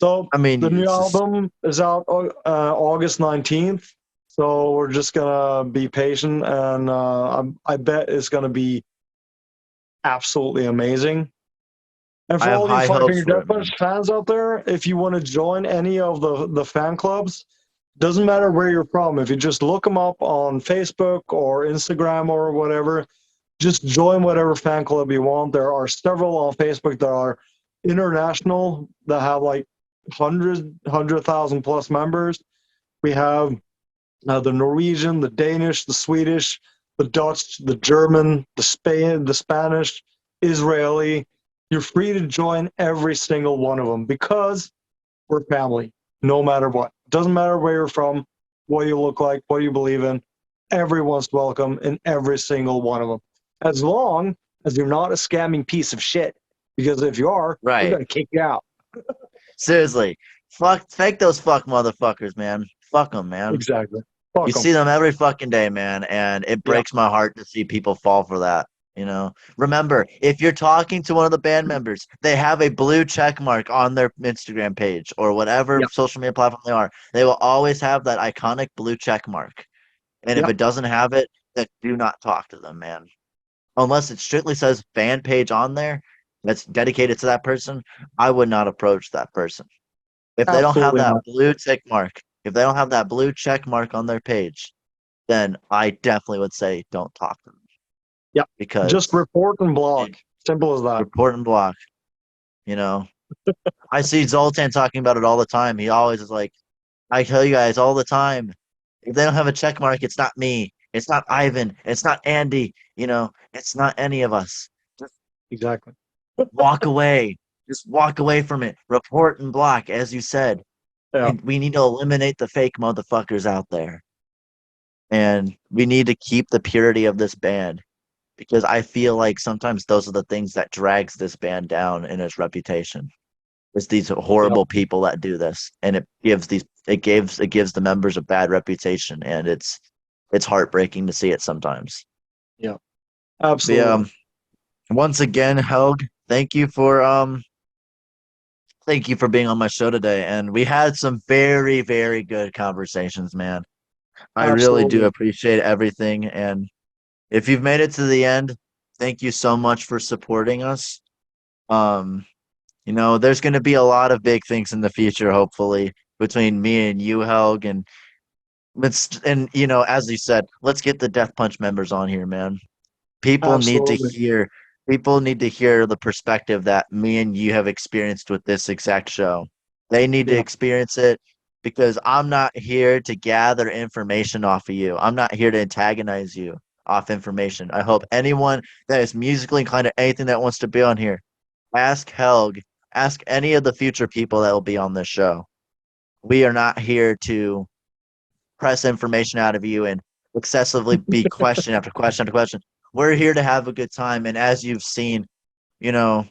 So I mean, the new it's just album is out August 19th. So we're just gonna be patient, and I bet it's gonna be absolutely amazing. And I for have all you high hopes fucking for it, Deathmatch man. fans out there, if you want to join any of the fan clubs, doesn't matter where you're from. If you just look them up on Facebook or Instagram or whatever, just join whatever fan club you want. There are several on Facebook that are international that have like 100,000 plus members. We have the Norwegian, the Danish, the Swedish, the Dutch, the German, the Spanish, Israeli. You're free to join every single one of them because we're family, no matter what. It doesn't matter where you're from, what you look like, what you believe in. Everyone's welcome in every single one of them, as long as you're not a scamming piece of shit. Because if you are, we're Right. gonna kick you out. Seriously. Fake those motherfuckers, man. Fuck them, man. Exactly. You Fuck them. see them every fucking day, man, and it Yeah. breaks my heart to see people fall for that. Remember, if you're talking to one of the band members, they have a blue check mark on their Instagram page or whatever Yeah. social media platform they are. They will always have that iconic blue check mark. And if Yeah. it doesn't have it, then do not talk to them, man. Unless it strictly says fan page on there that's dedicated to that person, I would not approach that person. If they don't have Absolutely that not. blue check mark, if they don't have that blue check mark on their page, then I definitely would say don't talk to them Yeah. Just because report and block. it Simple as that. report and block. You know, I see Zoltan talking about it all the time. He always is like, I tell you guys all the time, if they don't have a check mark, it's not me. It's not Ivan. It's not Andy. It's not any of us. Just Exactly. walk away. Just walk away from it. Report and block, as you said. Yeah. We need to eliminate the fake motherfuckers out there. And we need to keep the purity of this band because I feel like sometimes those are the things that drags this band down in its reputation. It's these Yeah. horrible people that do this, and it gives the members a bad reputation, and it's heartbreaking to see it sometimes. Yeah. But yeah, Absolutely. once again, Helg, thank you for being on my show today, and we had some very very good conversations, man. I really do Absolutely. appreciate everything, and if you've made it to the end, thank you so much for supporting us. Um, there's going to be a lot of big things in the future, hopefully, between me and you, Helg, as you said, let's get the Death Punch members on here, man. People need to Absolutely. hear, people need to hear the perspective that me and you have experienced with this exact show. They need to Yeah. experience it because I'm not here to gather information off of you. I'm not here to antagonize you off information. I hope anyone that is musically inclined to anything that wants to be on here, ask Helg, ask any of the future people that will be on this show. We are not here to press information out of you and excessively be question after question after question. We're here to have a good time. And as you've seen, you know,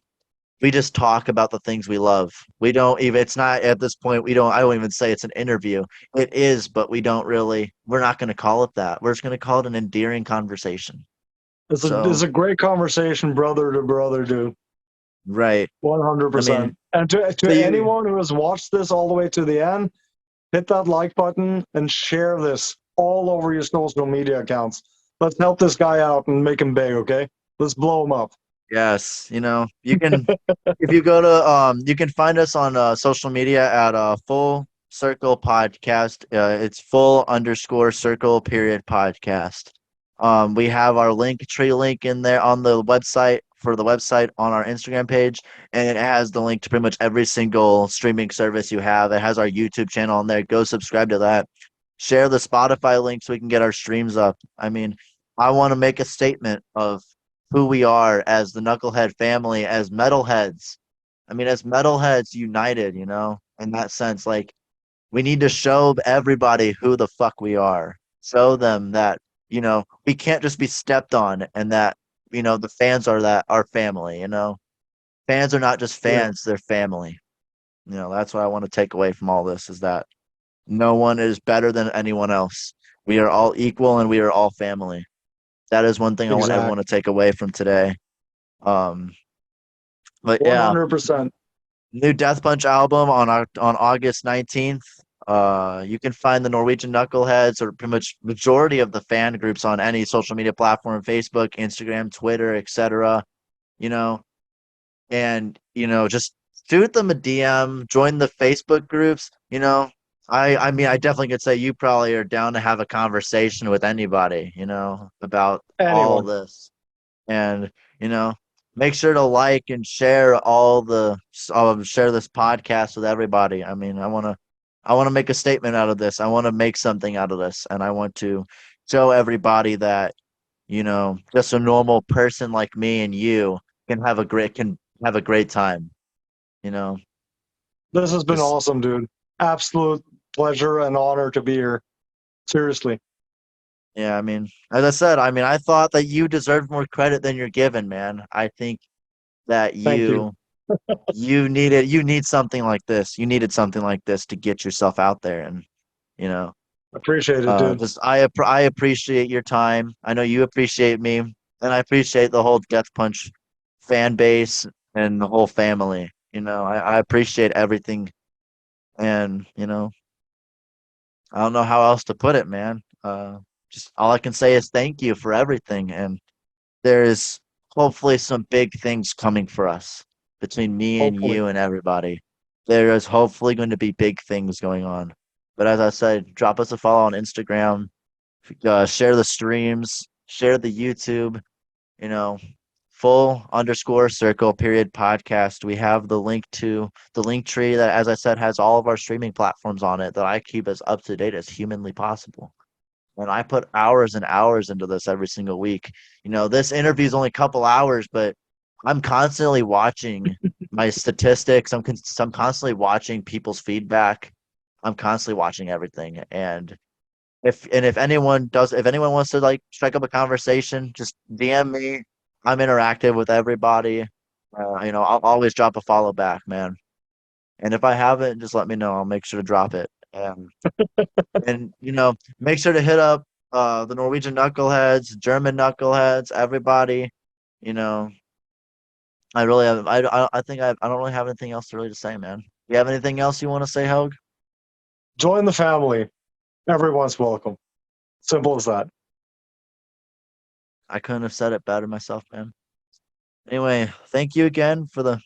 we just talk about the things we love. We don't even, it's not at this point, I don't even say it's an interview. It is, but we're not going to call it that. We're just going to call it an endearing conversation. It's So, a great conversation, brother to brother, dude. right. I mean, 100%. And so to anyone who has watched this all the way to the end, hit that like button and share this all over your social media accounts. Let's help this guy out and make him big, okay? Let's blow him up. yes, you can if you go to you can find us on social media at Full Circle Podcast. It's full_circle period podcast. We have our link tree link in there on the website for the website on our Instagram page, and it has the link to pretty much every single streaming service you have. It has our YouTube channel on there. Go subscribe to that. Share the Spotify link so we can get our streams up. I mean, I want to make a statement of who we are as the Knucklehead family, as metalheads. I mean, as metalheads united, in that sense, like we need to show everybody who the fuck we are. Show them that, we can't just be stepped on and that, the fans are that our family. Fans are not just Yeah, fans, they're family. That's what I want to take away from all this is that no one is better than anyone else. We are all equal and we are all family. That is one thing I want everyone to exactly. take away from today. Um, but yeah, 100%. new Death Punch album on August 19th. You can find the Norwegian Knuckleheads or pretty much majority of the fan groups on any social media platform, Facebook, Instagram, Twitter, etc. You know, and just shoot them a DM, join the Facebook groups. I mean, I definitely could say you probably are down to have a conversation with anybody, about all Anyone. this. And you know make sure to like and share all the share this podcast with everybody. I mean, I want to make a statement out of this. I want to make something out of this, and I want to show everybody that just a normal person like me and you can have a great time. you know This has been just awesome, dude. Absolute pleasure and honor to be here. Seriously. yeah, I mean, as I said, I mean, I thought that you deserved more credit than you're given, man. I think that Thank you. you need something like this. You needed something like this to get yourself out there, and you know, Appreciate it, dude. just I appreciate your time. I know you appreciate me, and I appreciate the whole Death Punch fan base and the whole family. I appreciate everything, and I don't know how else to put it, man. Just all I can say is thank you for everything, and there's hopefully some big things coming for us between me and Hopefully. you and everybody. There is hopefully going to be big things going on. But as I said, drop us a follow on Instagram, share the streams, share the YouTube, you know, full_circle podcast. We have the link tree that, as I said, has all of our streaming platforms on it that I keep as up to date as humanly possible. And I put hours and hours into this every single week. This interview is only a couple hours, but I'm constantly watching my statistics. I'm constantly watching people's feedback. I'm constantly watching everything. And if anyone wants to like strike up a conversation, just DM me. I'm interactive with everybody. I'll always drop a follow back, man. And if I haven't, just let me know. I'll make sure to drop it. And make sure to hit up the Norwegian Knuckleheads, German Knuckleheads, everybody. You know, I really have. I think I don't really have anything else to really to say, man. You have anything else you want to say, Helge? Join the family. Everyone's welcome. Simple as that. I couldn't have said it better myself, man. Anyway, thank you again for the.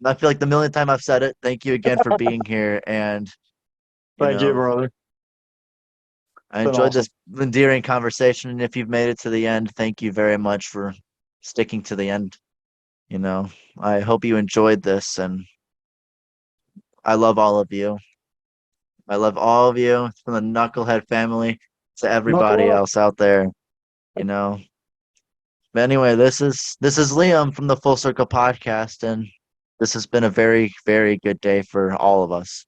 I feel like the millionth time I've said it. Thank you again for being here, and you Thank you, know, brother. I Been enjoyed awesome. this endearing conversation. And if you've made it to the end, thank you very much for sticking to the end. You know, I hope you enjoyed this, and I love all of you. I love all of you from the Knucklehead family to Knuckle everybody up. else out there. You know. But anyway, this is Liam from the Full Circle Podcast, and this has been a very very good day for all of us.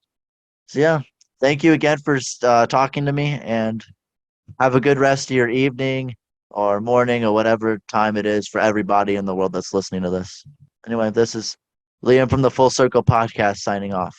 So yeah, thank you again for talking to me, and have a good rest of your evening or morning or whatever time it is for everybody in the world that's listening to this. Anyway, this is Liam from the Full Circle Podcast signing off.